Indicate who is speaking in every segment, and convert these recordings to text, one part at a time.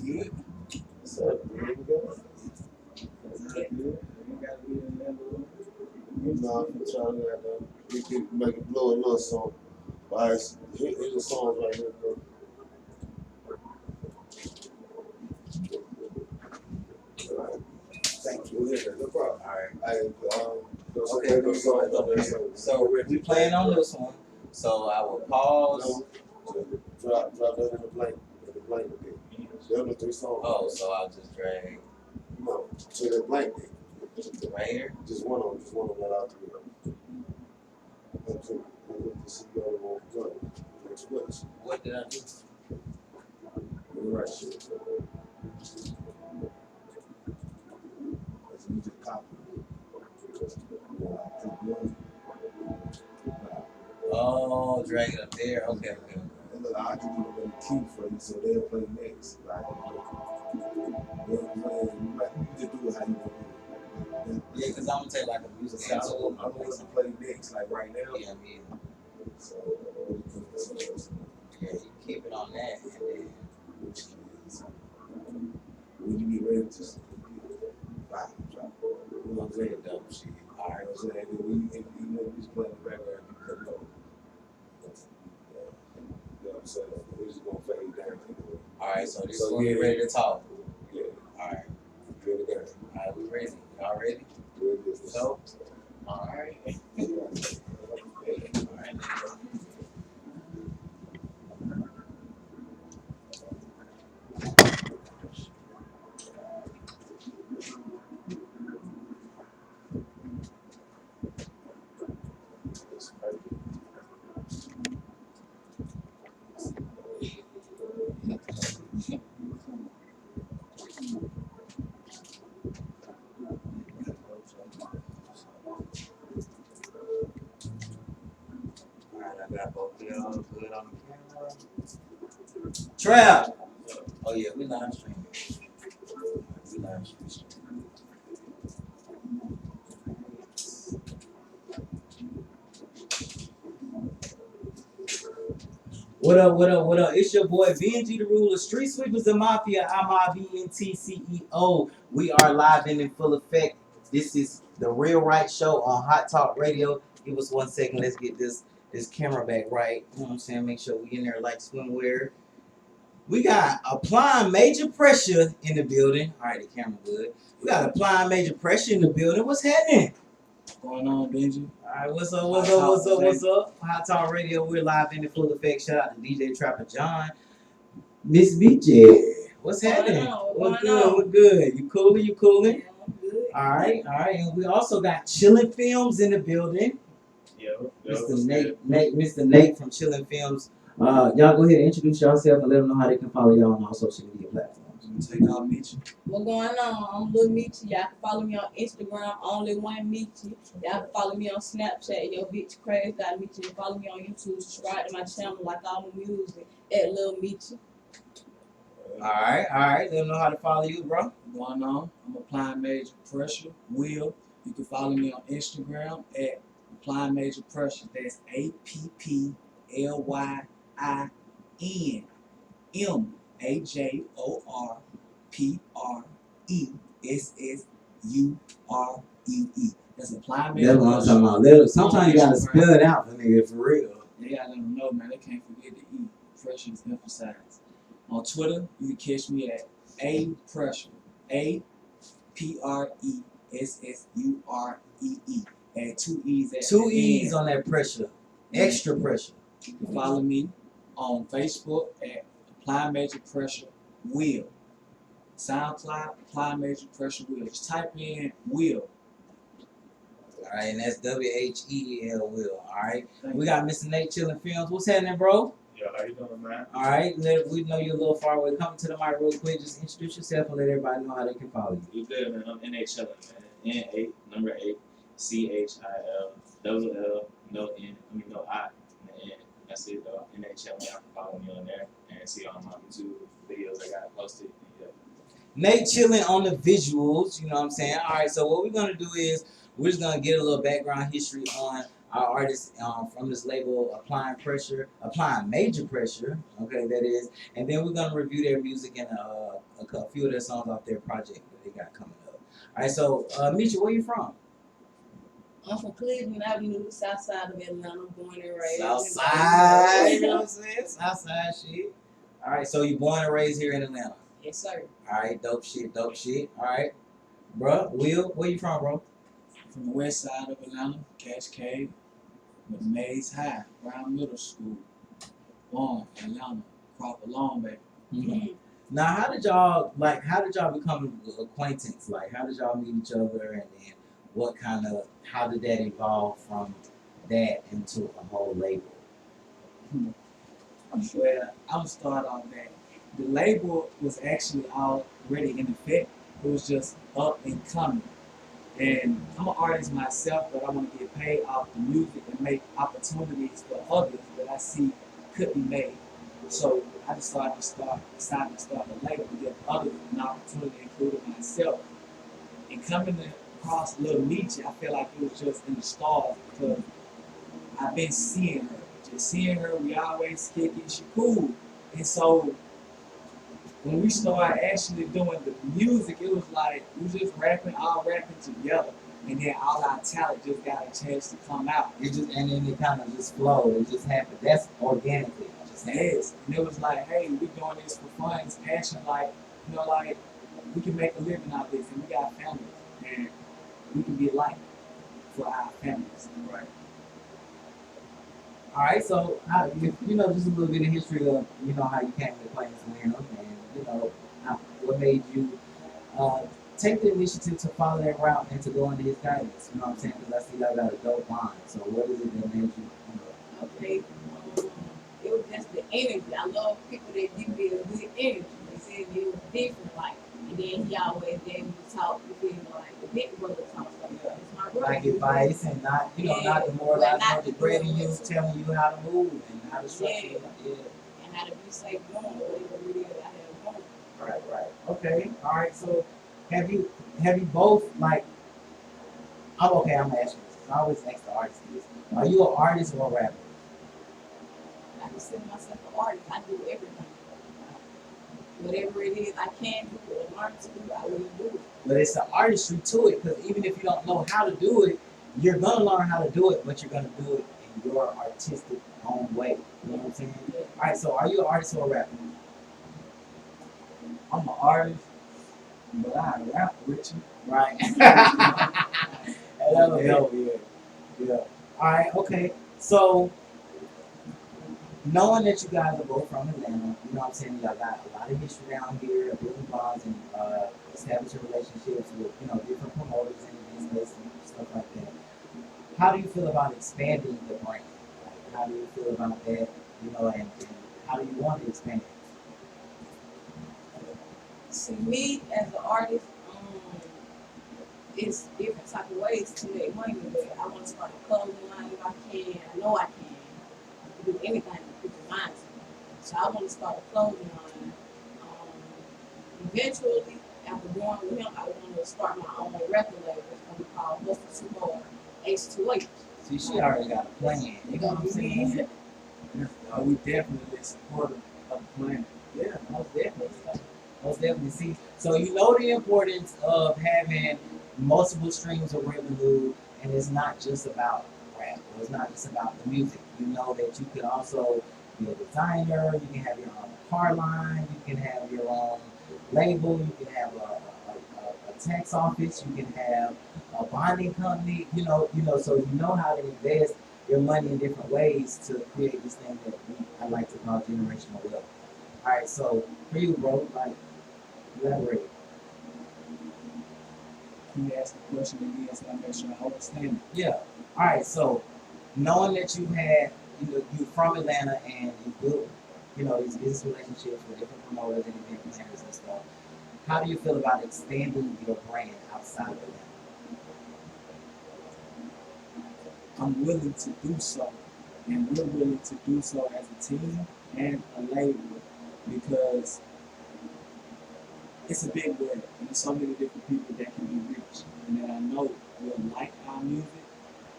Speaker 1: Yeah. So here we go. That's good. You gotta be in that little. You know, I'm trying to we can make it blow a little song. All right, here's the song right here, bro. All right. Thank you. Yeah, no problem. All right. Okay,
Speaker 2: So we playing on this one. So I will pause.
Speaker 1: Drop that in the blank. In the blank again. There are 3 songs.
Speaker 2: Oh, so I'll just drag
Speaker 1: No, to the blank.
Speaker 2: right here.
Speaker 1: Just one of them out there. That's it. The CEO won't go. Next place.
Speaker 2: What did I do?
Speaker 1: Right here. That's you just copy.
Speaker 2: Oh, drag it up there. Okay.
Speaker 1: And look, I can do a little cue for you, so they'll play next. Right? You know what I'm saying? You just do it how you want to do it.
Speaker 2: Yeah, because I'm gonna take like a music
Speaker 1: So
Speaker 2: interlude.
Speaker 1: I'm going to play next, like right now.
Speaker 2: Yeah, me.
Speaker 1: So,
Speaker 2: Yeah, you keep it on that, and then
Speaker 1: when you get ready to drop. You know what I'm saying?
Speaker 2: double shit.
Speaker 1: All right, you know what I'm saying? And then you know, we just play in the background, you cut it off. You know what I'm saying? We're just going to fade down.
Speaker 2: All right, so this is when we're ready to talk.
Speaker 1: Yeah.
Speaker 2: All right.
Speaker 1: Ready to go.
Speaker 2: All right, we ready. Y'all ready?
Speaker 1: Ready to
Speaker 2: So, all right. All right. All right, I got both of y'all good on the camera. Trap. Oh yeah, we live streaming. We live streaming. What up, what up, what up? It's your boy Benji the Ruler, Street Sweepers the Mafia. I'm IBNT CEO. We are live and in full effect. This is the Real Right Show on Hot Talk Radio. Give us 1 second. Let's get this camera back right. You know what I'm saying? Make sure we in there like swimwear. We got applying major pressure in the building. All right, the camera good. We got applying major pressure in the building. What's happening?
Speaker 3: What's going on, Benji?
Speaker 2: All right, what's up? Hot Talk Radio, we're live in the full effect. Shout out to DJ Trapper John. Miss BJ, what's happening? We're good. You cooling?
Speaker 4: Yeah, I'm good.
Speaker 2: All right. And we also got Chillin' Films in the building.
Speaker 3: Yo,
Speaker 2: Mr. Nate from Chillin' Films. Y'all go ahead and introduce yourself and let them know how they can follow y'all on all social media platforms.
Speaker 3: Take out Meet you.
Speaker 4: What's going on? I'm Lil Meechie. Y'all can follow me on Instagram, only one Meechie. Y'all can follow me on Snapchat, Yo Bitch Crazy Meechie. And follow me on YouTube, subscribe to my channel like all my music at Lil Meechie.
Speaker 2: All right. Let them know how to follow you, bro.
Speaker 3: What's going on? I'm applying major pressure. Will. You can follow me on Instagram at applying major pressure. That's ApplyMajorPressure. That's applying major
Speaker 2: That's what I'm
Speaker 3: pressure.
Speaker 2: talking about. Sometimes you gotta spell it out for nigga for real.
Speaker 3: They gotta let them know, man. They can't forget the E. Pressure is emphasized. On Twitter, you can catch me at A Pressure. APRESSUREE. Add 2 E's at
Speaker 2: Two
Speaker 3: the
Speaker 2: E's
Speaker 3: end.
Speaker 2: on that pressure. Extra pressure.
Speaker 3: You can follow me on Facebook at Apply Major Pressure Will. SoundCloud, Apply Major Pressure Will. Just type in Will.
Speaker 2: All right, and that's WHEEL Will. All right, we got Mr. Nate Chillin' Films. What's happening, bro?
Speaker 5: Yo, how you doing, man?
Speaker 2: All right, we know you're a little far away. Come to the mic real quick. Just introduce yourself and let everybody know how they can follow you.
Speaker 5: You good, man? I'm NHL, man. N8, number 8, CHIL, double L, no N, no I, and N. That's it, though. NHL, man. You can follow me on there and see all my YouTube videos I got posted. Yeah.
Speaker 2: Nate Chillin' on the visuals. You know what I'm saying? All right, so what we're gonna do is we're just gonna get a little background history on our artists from this label applying major pressure. Okay, that is, and then we're gonna review their music and a few of their songs off their project that they got coming up. All right, so Misha, where you from?
Speaker 4: I'm from Cleveland Avenue, the south side of Atlanta, born and raised.
Speaker 2: South side, you know what I'm saying? South side shit. All right, so you born and raised here in Atlanta.
Speaker 4: Yes, sir.
Speaker 2: All right, dope shit, dope shit. All right, bro, Will, where you from, bro?
Speaker 3: From the west side of Atlanta, Cascade, with Mays High, Brown Middle School, Long, Atlanta, Crawford Long, baby.
Speaker 2: Mm-hmm. Now, how did y'all become acquaintance? Like, how did y'all meet each other, and then how did that evolve from that into a whole label?
Speaker 3: Well, I'm start on that. The label was actually already in effect. It was just up and coming. And I'm an artist myself, but I want to get paid off the music and make opportunities for others that I see could be made. So I decided to start a label to give others an opportunity, including myself. And coming across Lil Nietzsche, I feel like it was just in the stars because I've been seeing her. Just seeing her, we always kick it, she cool. And so when we started actually doing the music, it was like we was just all rapping together. And then all our talent just got a chance to come out.
Speaker 2: And then it kind of just flowed. It just happened. That's organically.
Speaker 3: Yes. And it was like, hey, we doing this for fun, it's passion, like, like we can make a living out of this and we got families. And we can be a light for our families. Right.
Speaker 2: All right, so just a little bit of history of how you came to Plains Atlanta, and what made you take the initiative to follow that route and to go into his guidance. You know what I'm saying? Because I see y'all got a dope line. So what is it that made you?
Speaker 4: Okay, it was just the energy. I love people that give me a good energy. They said it was different, like, and then he always gave me the talk. You feel like the big brother talk. It's my brother.
Speaker 2: Like advice and not demoralizing or degrading you, telling you how to move and how to structure it. Yeah.
Speaker 4: And how to be safe going, whatever it is I have going.
Speaker 2: Right. Okay. All right. So have you both like? I'm okay. I'm asking this. I always ask the artist this. Are you an artist or a rapper?
Speaker 4: I consider myself an artist. I do everything. Whatever it is I can do or learn to do, I will do it.
Speaker 2: But it's the artistry to it, because even if you don't know how to do it, you're gonna learn how to do it, but you're gonna do it in your artistic own way. You know what I'm saying? All right. So are you an artist or a rapper?
Speaker 3: I'm an artist, but I rap with you.
Speaker 2: Right. Yeah. All right. Okay. So, knowing that you guys are both from Atlanta, you know what I'm saying? Y'all got a lot of history down here, building bonds and establishing relationships with different promoters and events and stuff like that. How do you feel about expanding the brand? Like, how do you feel about that? And how do you want to expand it?
Speaker 4: See, me as an artist, it's different type of ways to make money, but I want to start a clothing line if I can. I know I can. I can do anything to put your mind to. So I want to start a clothing line. Eventually, after going with him, I want to start my own record label. It's going to be called Hustle 2 More H2H.
Speaker 2: See, she already got a plan. You know what I'm saying?
Speaker 3: We definitely supportive of the plan.
Speaker 2: Yeah, most definitely. Most definitely. See, so you know the importance of having multiple streams of revenue, and it's not just about rap. It's not just about the music. You know that you can also be a designer. You can have your own car line. You can have your own label. You can have a tax office. You can have a bonding company. So you know how to invest your money in different ways to create this thing that I like to call generational wealth. All right, so for you, bro, like, elaborate.
Speaker 3: Can you ask the question again so I make sure I understand it?
Speaker 2: Yeah. All right, so knowing that you had, you're from Atlanta and you built, these business relationships with different promoters and event planners and stuff, how do you feel about expanding your brand outside of Atlanta?
Speaker 3: I'm willing to do so, and we're willing to do so as a team and a label because it's a big world and there's so many different people that can be reached and that I know will like our music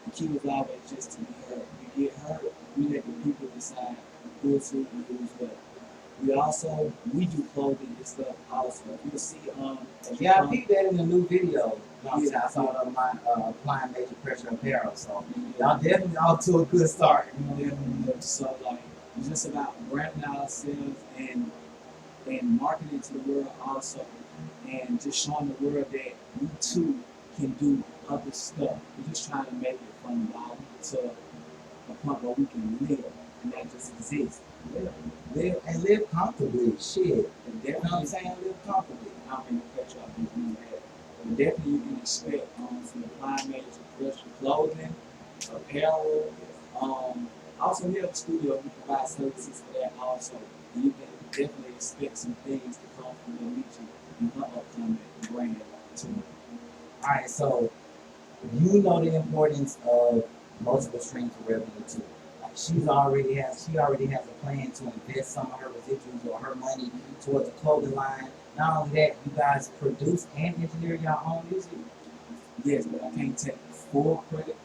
Speaker 3: the key was always just to be heard. You get heard, we let the people decide who's who and who's what. We do clothing and stuff also. You'll see as you
Speaker 2: Yeah, I
Speaker 3: come-
Speaker 2: peeped that in the new video. You know what I'm saying?
Speaker 3: Yeah.
Speaker 2: I saw it on my applying major pressure apparel. So y'all definitely off to a good start.
Speaker 3: So like it's just about branding ourselves and marketing to the world also, and just showing the world that we too can do other stuff. We're just trying to make it from the bottom to a point where we can live and not just exist.
Speaker 2: Live comfortably. Shit.
Speaker 3: And
Speaker 2: You know what I'm saying? Live comfortably.
Speaker 3: I don't mean to cut you off, but you know that. But definitely you can expect some applying major pressure clothing, apparel. Also here at the studio we provide services for that also. And you can definitely expect some things to come from Amici and her upcoming brand too.
Speaker 2: All right. So you know the importance of multiple streams of revenue too. Like she already has a plan to invest some of her residuals or her money towards a clothing line. Not only that, you guys produce and engineer your own music.
Speaker 3: Yes, but I can't take full credit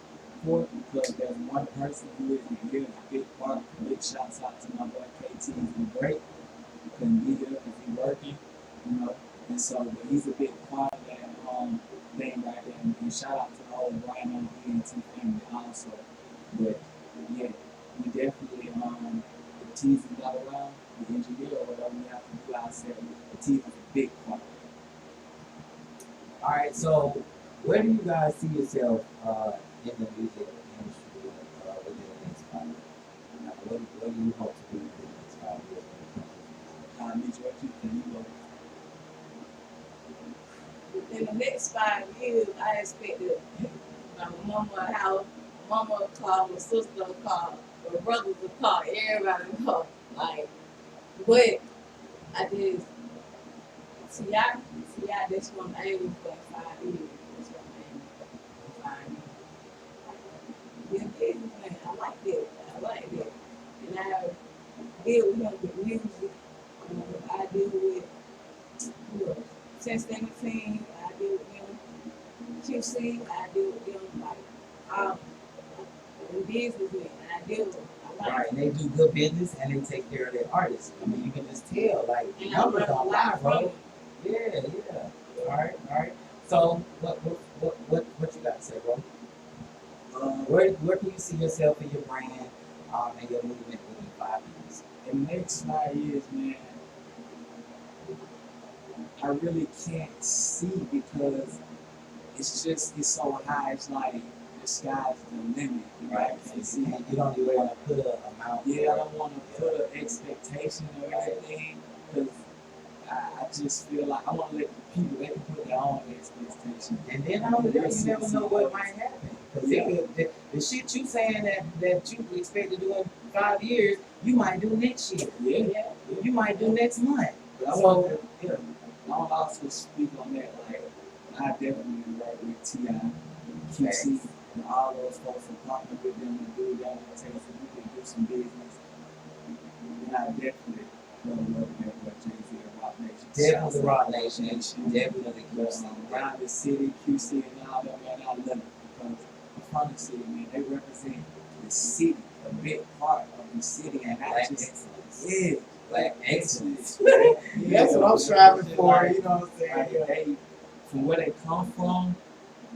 Speaker 3: for it because there's one person who is here, a big part. Big shouts out to my boy KT. He's been great. He couldn't be here because he's working, you know. And so, but he's a big part of that thing right there. And shout out to the whole Brian on the ENT family also. But yeah, we definitely the T's is not around, the engineer or whatever we have to do ourselves. The T's is a big part.
Speaker 2: All right. So where do you guys see yourself in the music industry within the next 5 years? What do you hope to do within the next 5 years?
Speaker 3: Mitch, what you think? You know,
Speaker 4: In the next 5 years, I expect that my mama a house, mama a car, my sister a car, my brother's a car, everybody a car. Like, but I just see that's what I'm aiming for in 5 years. That's what I'm aiming for in 5 years. Be a businessman. I like that. And I deal with him with music. I deal with who else? Since 17, I deal with them. QC, I deal with them like in businessmen. I deal with them. I like
Speaker 2: Right, and they do good business and they take care of their artists. I mean, you can just tell, like,
Speaker 4: And I
Speaker 2: numbers
Speaker 4: learn a
Speaker 2: don't
Speaker 4: lot
Speaker 2: lie,
Speaker 4: from
Speaker 2: bro.
Speaker 4: them.
Speaker 2: Yeah. All right. So, what you got to say, bro? Where can you see yourself in your brand and your movement within 5 years?
Speaker 3: in the next 5 years, man, I really can't see because it's so high. It's like the sky's the limit.
Speaker 2: Right.
Speaker 3: I can't see.
Speaker 2: You don't even want to put an amount.
Speaker 3: Yeah, I don't want to put an expectation or anything because I just feel like I want to let the people, they can put their own expectations.
Speaker 2: And then not only that, you never know what might happen. Because the shit you saying that you expect to do in 5 years, you might do next year.
Speaker 3: Yeah.
Speaker 2: You might do next month.
Speaker 3: But I
Speaker 2: So,
Speaker 3: want to, I want to also speak on that. Like, I definitely work with T.I., QC, and all those folks and partner with them and do that and take so we can do some business. And I definitely want to work with Jay-Z and Rock Nation.
Speaker 2: Definitely Rock Nation. Definitely
Speaker 3: But,
Speaker 2: QC.
Speaker 3: around the city, QC, and all that, man, I love it because I'm from the city, man. They represent the city, a big part of the city, and not
Speaker 2: Black
Speaker 3: just
Speaker 2: excellence.
Speaker 3: yeah,
Speaker 2: Black excellence.
Speaker 1: That's what I'm striving for, you know what I'm saying?
Speaker 3: Like they, from where they come from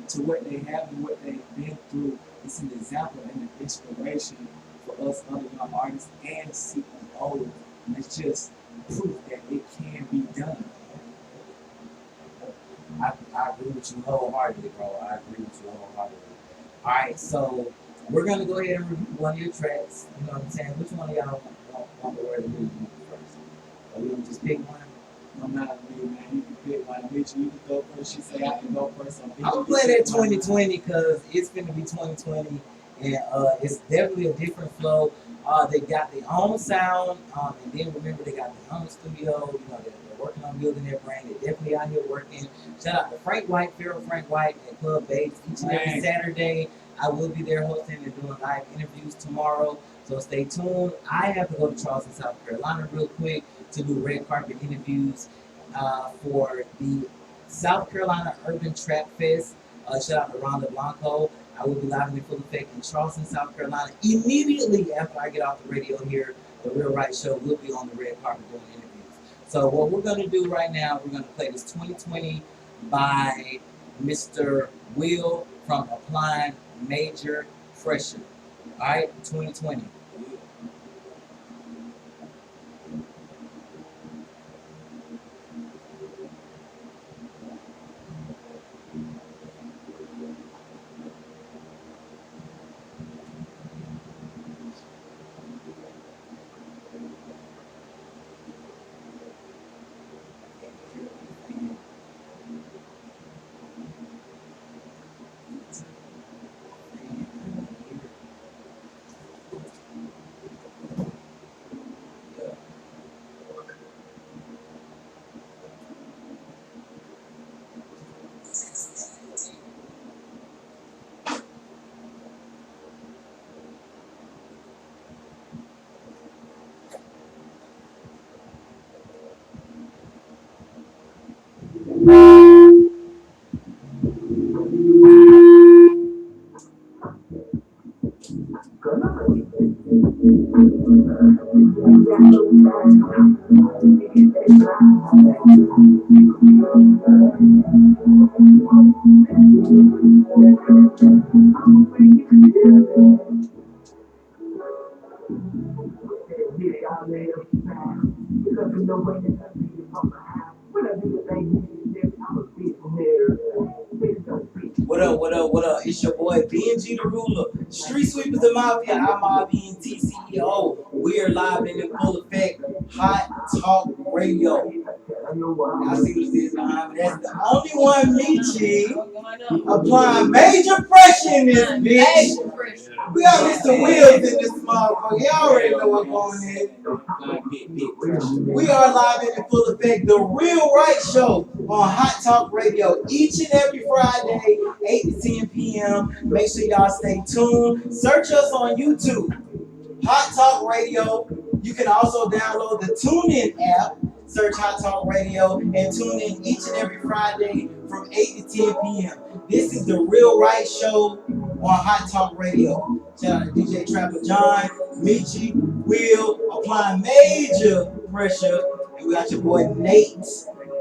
Speaker 3: to what they have and what they've been through, it's an example and an inspiration for us other young artists and CEOs. And it's just proof that it can be done.
Speaker 2: I agree with you wholeheartedly, bro. I agree with you wholeheartedly. All right, so we're gonna go ahead and review one of your tracks. You know what I'm saying? Which one of y'all want the word to move first? Or we gonna just pick one?
Speaker 3: No matter me, man. You can pick one. Mitch, you can go first. She say I can go first. So
Speaker 2: I'm gonna play that 2020 because it's gonna be 2020, and it's definitely a different flow. They got their own sound, and then remember they got their own studio. You know, they're working on building their brand. They're definitely out here working. Shout out to Frank White, Pharaoh Frank White, at Club Babes each and every
Speaker 3: Man.
Speaker 2: Saturday. I will be there hosting and doing live interviews tomorrow, so stay tuned. I have to go to Charleston, South Carolina, real quick to do red carpet interviews for the South Carolina Urban Trap Fest. Shout out to Rhonda Blanco. I will be live in full effect in Charleston, South Carolina. Immediately after I get off the radio here, the Real Right Show will be on the red carpet doing interviews. So what we're gonna do right now, we're gonna play this 2020 by Mr. Will from Applying Major Pressure. All right, 2020. What up, what up, what up? It's your boy BNG the Ruler. Street Sweepers the Mafia, I'm RBNT CEO. We are live and in full effect. Hot Talk Radio. Y'all see what it is behind me? That's the only one, Michi, applying major pressure in this bitch. We got Mr. Wheels in this motherfucker. Y'all already know what's going on. We are live and in full effect. The Real Right Show on Hot Talk Radio each and every Friday, 8 to 10 p.m. Make sure y'all stay tuned. Search us on YouTube, Hot Talk Radio. You can also download the TuneIn app. Search Hot Talk Radio and tune in each and every Friday from 8 to 10 p.m. This is the Real Right Show on Hot Talk Radio. Shout out to DJ Trapper John, Michi, Will, applying major pressure. And we got your boy Nate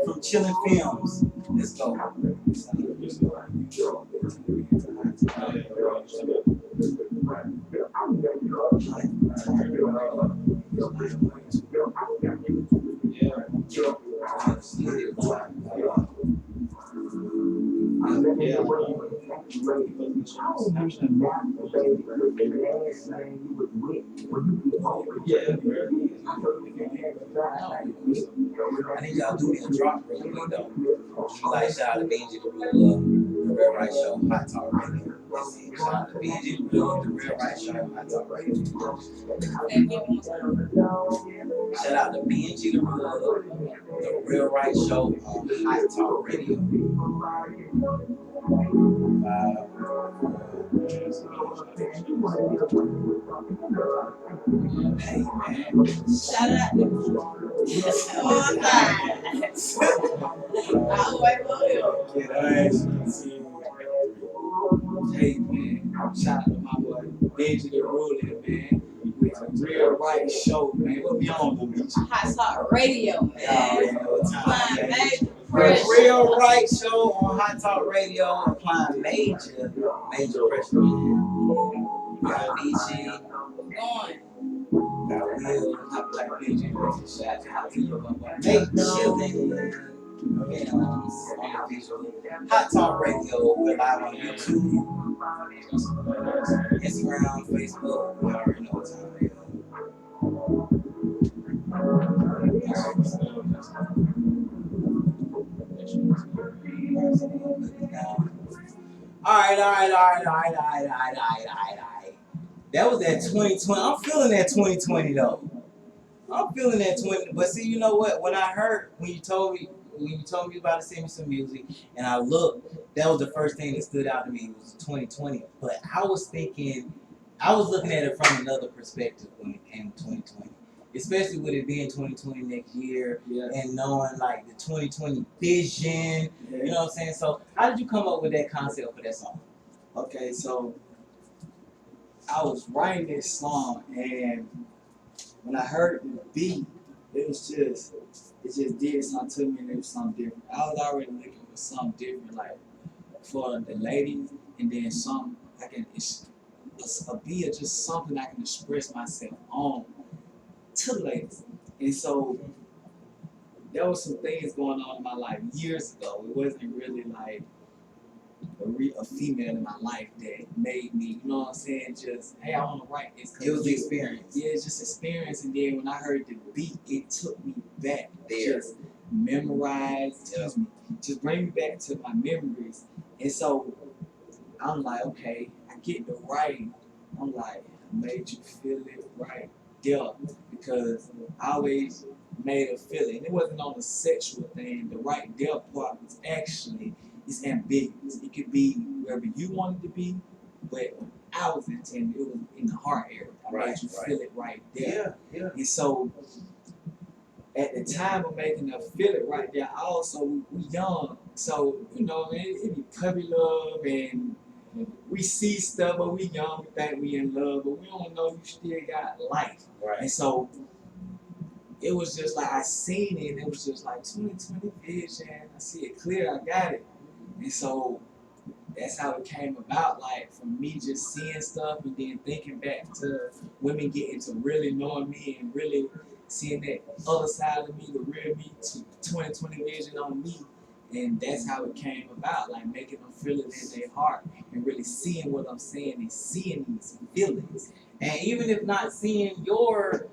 Speaker 2: from Chillin' Films. Let's go. I need y'all to do me a drop real quick though. Like shout out to Benji the Real Right Show, Hot Talk Radio. Shout out to Benji the Real Right Show, Hot Talk Radio. Shout out to Benji the Real Right Show on Hot Talk Radio. Hey man.
Speaker 4: Shout out to all sides. I'll wait for you.
Speaker 3: Hey man, shout out to my boy Benji the Ruler, man. With the Real Right Show, man. What we on, Boobies?
Speaker 4: Hot Talk Radio, man. Applying major
Speaker 2: The
Speaker 4: pressure.
Speaker 2: Real Right Show on Hot Talk Radio, applying major pressure. Got Michi,
Speaker 4: Going.
Speaker 2: got Will, got Black Benji. Shout out to your boy Nate Chillin'. Films on the visual. Hot Talk Radio. We're live on YouTube, Instagram, Facebook. We already know what time it is. All right. That was that 2020. I'm feeling that 2020 though. I'm feeling that 20. But see, you know what? When you told me you about to send me some music, and I looked, that was the first thing that stood out to me was 2020. But I was looking at it from another perspective when it came to 2020. Especially with it being 2020 next year, and knowing like the 2020 vision, you know what I'm saying? So how did you come up with that concept for that song?
Speaker 3: Okay, so I was writing this song, and when I heard the beat, it just did something to me, and it was something different. I was already looking for something different, like for the ladies, and then some I can a beat or just something I can express myself on to the ladies, and so there was some things going on in my life years ago. It wasn't really like a female in my life that made me, you know what I'm saying? Just, hey, I want to write this.
Speaker 2: It was the experience.
Speaker 3: Yeah, it's just experience. And then when I heard the beat, it took me back.
Speaker 2: There.
Speaker 3: Just memorized, excuse me, just bring me back to my memories. And so I'm like, okay, I get the writing. I'm like, I made you feel it right there because I always made her feel it. And it wasn't on a sexual thing. The right there part was actually, it's ambiguous. It could be wherever you wanted to be, but I was intended, it was in the heart area. I made you feel it right there.
Speaker 2: Yeah.
Speaker 3: And so at the time of making her feel it right there, also we young. So, you know, it be puppy love and we see stuff, but we young, we think we in love, but we don't know you still got life.
Speaker 2: Right.
Speaker 3: And so it was just like I seen it, and it was just like 2020 vision. I see it clear, I got it. And so that's how it came about, like from me just seeing stuff and then thinking back to women getting to really knowing me and really seeing that other side of me, the real me, 2020 vision on me. And that's how it came about, like making them feel it in their heart and really seeing what I'm saying and seeing these feelings.
Speaker 2: And even if not seeing your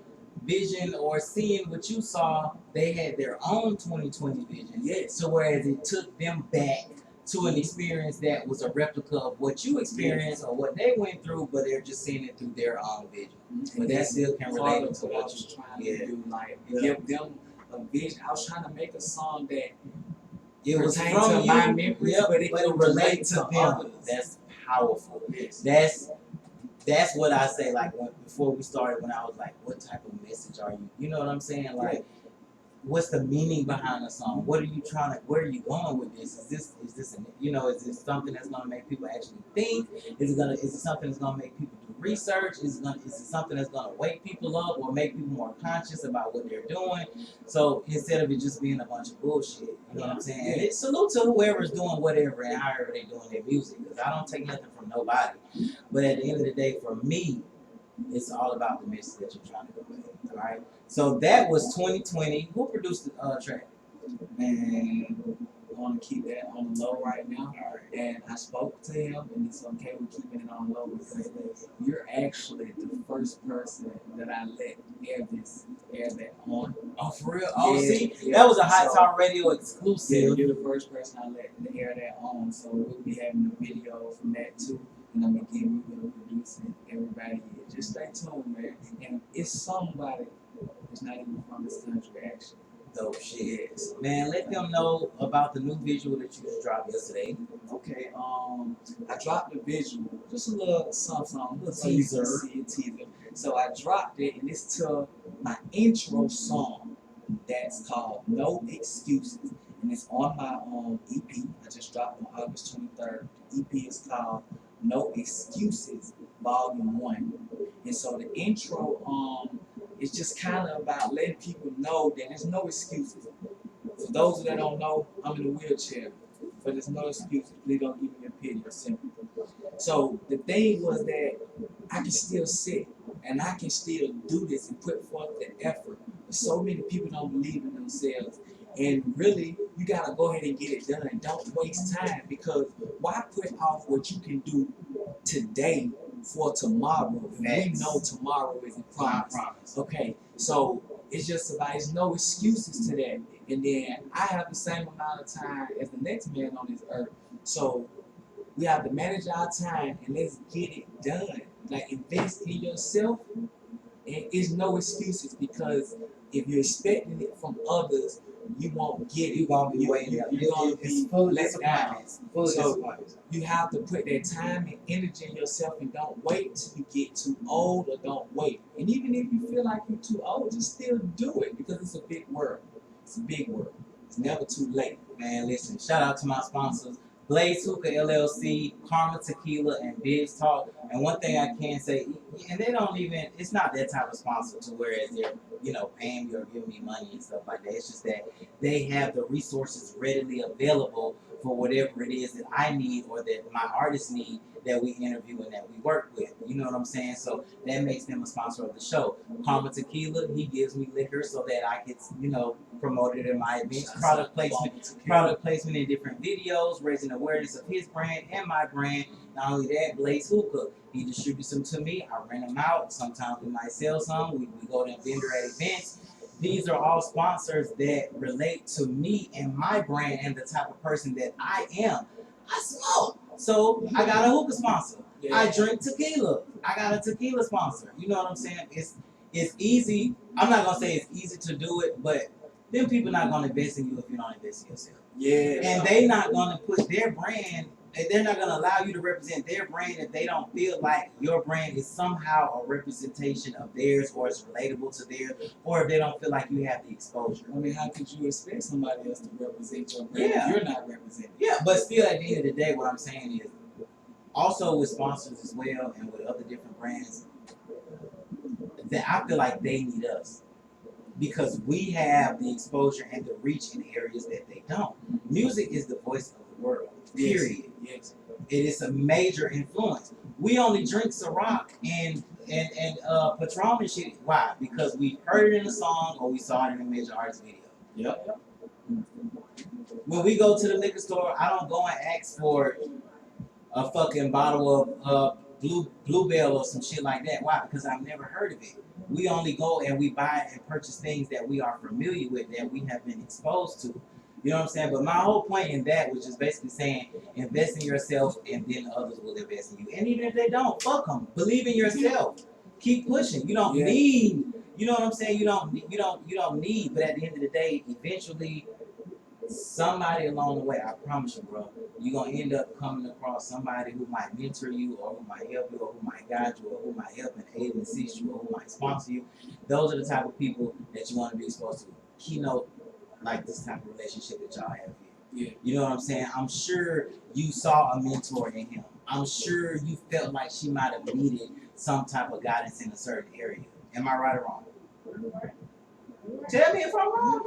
Speaker 2: vision or seeing what you saw, they had their own 2020 vision.
Speaker 3: Yes.
Speaker 2: So whereas it took them back to an experience that was a replica of what you experienced or what they went through, but they're just seeing it through their own vision. But that still can relate
Speaker 3: Part of
Speaker 2: to
Speaker 3: what I
Speaker 2: what
Speaker 3: was
Speaker 2: you.
Speaker 3: trying
Speaker 2: Yeah.
Speaker 3: to do, like
Speaker 2: Yeah.
Speaker 3: give them a vision. I was trying to make a song that
Speaker 2: It was
Speaker 3: pertain
Speaker 2: from
Speaker 3: to
Speaker 2: you,
Speaker 3: my memories,
Speaker 2: yep,
Speaker 3: but it
Speaker 2: but
Speaker 3: could
Speaker 2: it relate
Speaker 3: relate
Speaker 2: to
Speaker 3: to
Speaker 2: them.
Speaker 3: others.
Speaker 2: That's powerful.
Speaker 3: Yes.
Speaker 2: That's what I say. Like before we started, when I was like, "What type of message are you?" You know what I'm saying? Like, what's the meaning behind the song? What are you trying to? Where are you going with this? Is this is this something that's gonna make people actually think? Is it something that's gonna make people do research? Is it something that's gonna wake people up or make people more conscious about what they're doing? So instead of it just being a bunch of bullshit, you know what I'm saying? And it's salute to whoever's doing whatever and however they're doing their music, because I don't take nothing from nobody. But at the end of the day, for me, it's all about the message that you're trying to convey. All right. So that was 2020. Who produced the track?
Speaker 3: And I want to keep that on the low right now. And I spoke to him, and it's okay with keeping it on low because you're actually the first person that I let air that on.
Speaker 2: Oh, for real? Oh,
Speaker 3: Yeah,
Speaker 2: see,
Speaker 3: yeah.
Speaker 2: that was a Hot
Speaker 3: So-
Speaker 2: Talk Radio
Speaker 3: Yeah,
Speaker 2: exclusive.
Speaker 3: you're the first person I let air that on. So we'll be having a video from that too. And I'm gonna give you the producing everybody here. Just stay tuned, man. And it's somebody that's not even from this country actually.
Speaker 2: Dope shit. Man, let them know about the new visual that you just dropped yesterday.
Speaker 3: Okay, I dropped the visual, just a little something,
Speaker 2: Little
Speaker 3: so you can
Speaker 2: teaser.
Speaker 3: see a teaser. So I dropped it, and it's to my intro song that's called No Excuses, and it's on my EP. I just dropped on August 23rd. The EP is called No Excuses, Volume 1. And so the intro, it's just kind of about letting people know that there's no excuses. For those that don't know, I'm in a wheelchair, but there's no excuses. Please don't give me a pity or sympathy. So the thing was that I can still sit and I can still do this and put forth the effort. But so many people don't believe in themselves. And really, you gotta go ahead and get it done. Don't waste time, because why put off what you can do today for tomorrow if we
Speaker 2: Facts.
Speaker 3: know tomorrow isn't
Speaker 2: I
Speaker 3: promised?
Speaker 2: promise.
Speaker 3: Okay, so it's just about, there's no excuses to that. And then I have the same amount of time as the next man on this earth. So we have to manage our time and let's get it done. Like, invest in yourself, and it's no excuses, because if you're expecting it from others, you won't get it.
Speaker 2: You gonna be waiting.
Speaker 3: You're gonna
Speaker 2: It's
Speaker 3: be
Speaker 2: full of
Speaker 3: let down.
Speaker 2: disappointments. Full of
Speaker 3: So-
Speaker 2: disappointments.
Speaker 3: You have to put that time and energy in yourself, and don't wait till you get too old, or don't wait. And even if you feel like you're too old, just still do it, because it's a big world. It's a big world. It's never too late.
Speaker 2: Man, listen, shout out to my sponsors, Blaze Hookah LLC, Karma Tequila, and Biz Talk. And one thing I can say, and they don't even, it's not that type of sponsor to whereas they're, paying me or giving me money and stuff like that. It's just that they have the resources readily available for whatever it is that I need or that my artists need that we interview and that we work with. You know what I'm saying? So that makes them a sponsor of the show. Karma Tequila, he gives me liquor so that I can, promote it in my events. Product placement in different videos, raising awareness of his brand and my brand. Not only that, Blaze Hookah, he distributes them to me. I rent them out. Sometimes we might sell some. We go to vendor at events. These are all sponsors that relate to me and my brand and the type of person that I am. I smoke. So I got a hookah sponsor.
Speaker 3: Yeah.
Speaker 2: I drink tequila. I got a tequila sponsor. You know what I'm saying? It's easy. I'm not gonna say it's easy to do it, but them people not gonna invest in you if you don't invest in yourself.
Speaker 3: Yeah.
Speaker 2: And they not gonna put their brand, they're not gonna allow you to represent their brand if they don't feel like your brand is somehow a representation of theirs or it's relatable to theirs, or if they don't feel like you have the exposure.
Speaker 3: I mean, how could you expect somebody else to represent your brand
Speaker 2: Yeah.
Speaker 3: if you're not representing?
Speaker 2: Yeah, but still at the end of the day, what I'm saying is also with sponsors as well and with other different brands, that I feel like they need us. Because we have the exposure and the reach in areas that they don't. Music is the voice of the world. Period.
Speaker 3: Yes.
Speaker 2: It is a major influence. We only drink Ciroc and Patron and shit. Why? Because we heard it in a song or we saw it in a major artist video.
Speaker 3: Yep.
Speaker 2: When we go to the liquor store, I don't go and ask for a fucking bottle of Bluebell or some shit like that. Why? Because I've never heard of it. We only go and we buy and purchase things that we are familiar with, that we have been exposed to. You know what I'm saying? But my whole point in that was just basically saying, invest in yourself and then others will invest in you. And even if they don't, fuck them. Believe in yourself. Keep pushing. You don't need, you know what I'm saying? You don't need, but at the end of the day, eventually, somebody along the way, I promise you, bro, you're going to end up coming across somebody who might mentor you or who might help you or who might guide you or who might help and aid and assist you or who might sponsor you. Those are the type of people that you want to be exposed to. Keynote, like this type of relationship that y'all have here.
Speaker 3: Yeah.
Speaker 2: You know what I'm saying? I'm sure you saw a mentor in him. I'm sure you felt like she might have needed some type of guidance in a certain area. Am I right or wrong? Tell me if I'm wrong,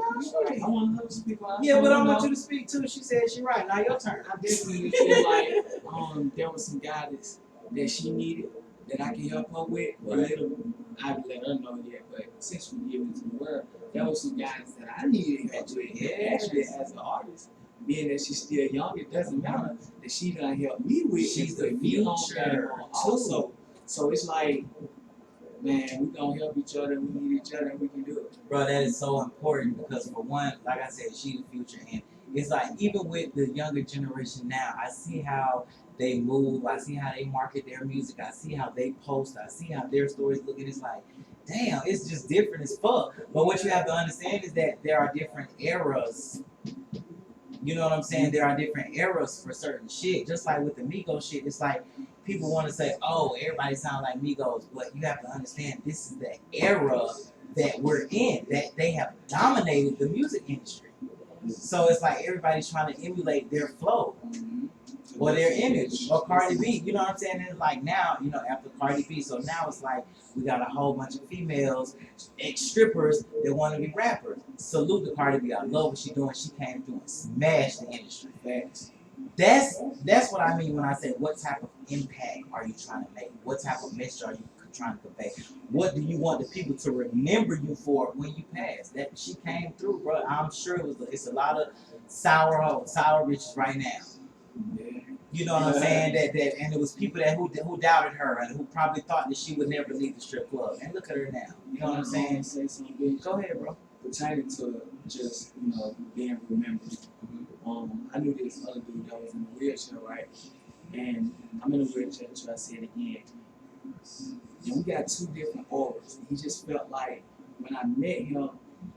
Speaker 2: man.
Speaker 3: I want her to speak.
Speaker 2: Yeah, but I want you to speak too. She said she right. Now your turn.
Speaker 3: I definitely feel like there was some guidance that she needed that I can help her with. But little, I haven't let her know yet. But since we give it to the world, there was some guidance that I needed help with.
Speaker 2: Yeah.
Speaker 3: Actually, as an artist, being that she's still young, it doesn't matter that she done help me with.
Speaker 2: She's the
Speaker 3: put me on
Speaker 2: future,
Speaker 3: game also. So it's like, man, we gonna help each other. We need each other, and we can do it.
Speaker 2: Bro, that is so important because for one, like I said, she the future, and it's like even with the younger generation now, I see how they move, I see how they market their music, I see how they post, I see how their stories look, and it's like, damn, it's just different as fuck. But what you have to understand is that there are different eras. You know what I'm saying? There are different eras for certain shit. Just like with the Migos shit, it's like people want to say, oh, everybody sounds like Migos, but you have to understand this is the era that we're in, that they have dominated the music industry. So it's like everybody's trying to emulate their flow or their image or Cardi B. You know what I'm saying? And like now, after Cardi B, so now it's like we got a whole bunch of females, ex-strippers that want to be rappers. Salute to Cardi B. I love what she's doing. She came through and smashed the industry. That's what I mean when I say what type of impact are you trying to make? What type of message are you trying to convey? What do you want the people to remember you for when you pass? That she came through, bro. I'm sure it's a lot of sour riches right now. You know what I'm saying? That and it was people that who doubted her and who probably thought that she would never leave the strip club. And look at her now. You know what I'm saying?
Speaker 3: Say something.
Speaker 2: Go ahead, bro.
Speaker 3: Pertaining to just being remembered. I knew this other dude that was in a wheelchair, right? And I'm in a wheelchair, so I said it again. And we got two different auras. He just felt like when I met him,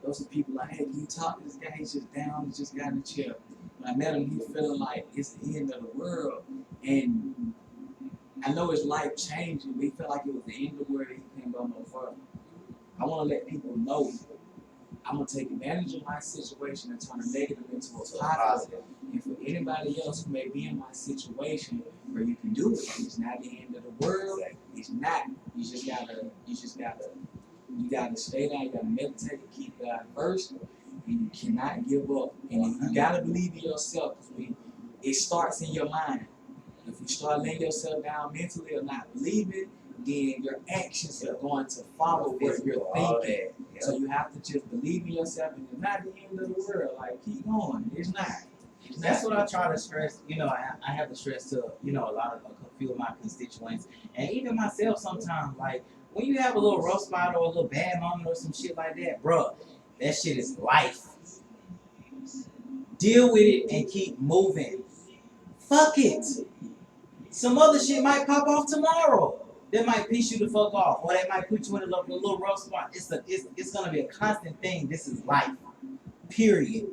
Speaker 3: those were people like, hey, can you talk to this guy? He's just down, he just got in the chair. When I met him, he feeling like it's the end of the world. And I know his life changing, but he felt like it was the end of the world. He couldn't go no further. I want to let people know I'm gonna take advantage of my situation and turn a negative into a positive. And for anybody else who may be in my situation where you can do it, it's not the end of the world. It's not. You gotta stay down, you gotta meditate, keep God first, and you cannot give up. And you gotta believe in yourself, because it starts in your mind. If you start laying yourself down mentally or not believing, then your actions are going to follow what you're thinking. So you have to just believe in yourself, and it's not the end of the world. Like, keep going. It's not.
Speaker 2: That's what I try to stress. You know, I have to stress to, you know, a few of my constituents, and even myself sometimes. Like, when you have a little rough spot or a little bad moment or some shit like that, bro, that shit is life. Deal with it and keep moving. Fuck it. Some other shit might pop off tomorrow. That might piss you the fuck off, or that might put you in a little rough spot. It's gonna be a constant thing. This is life. Period.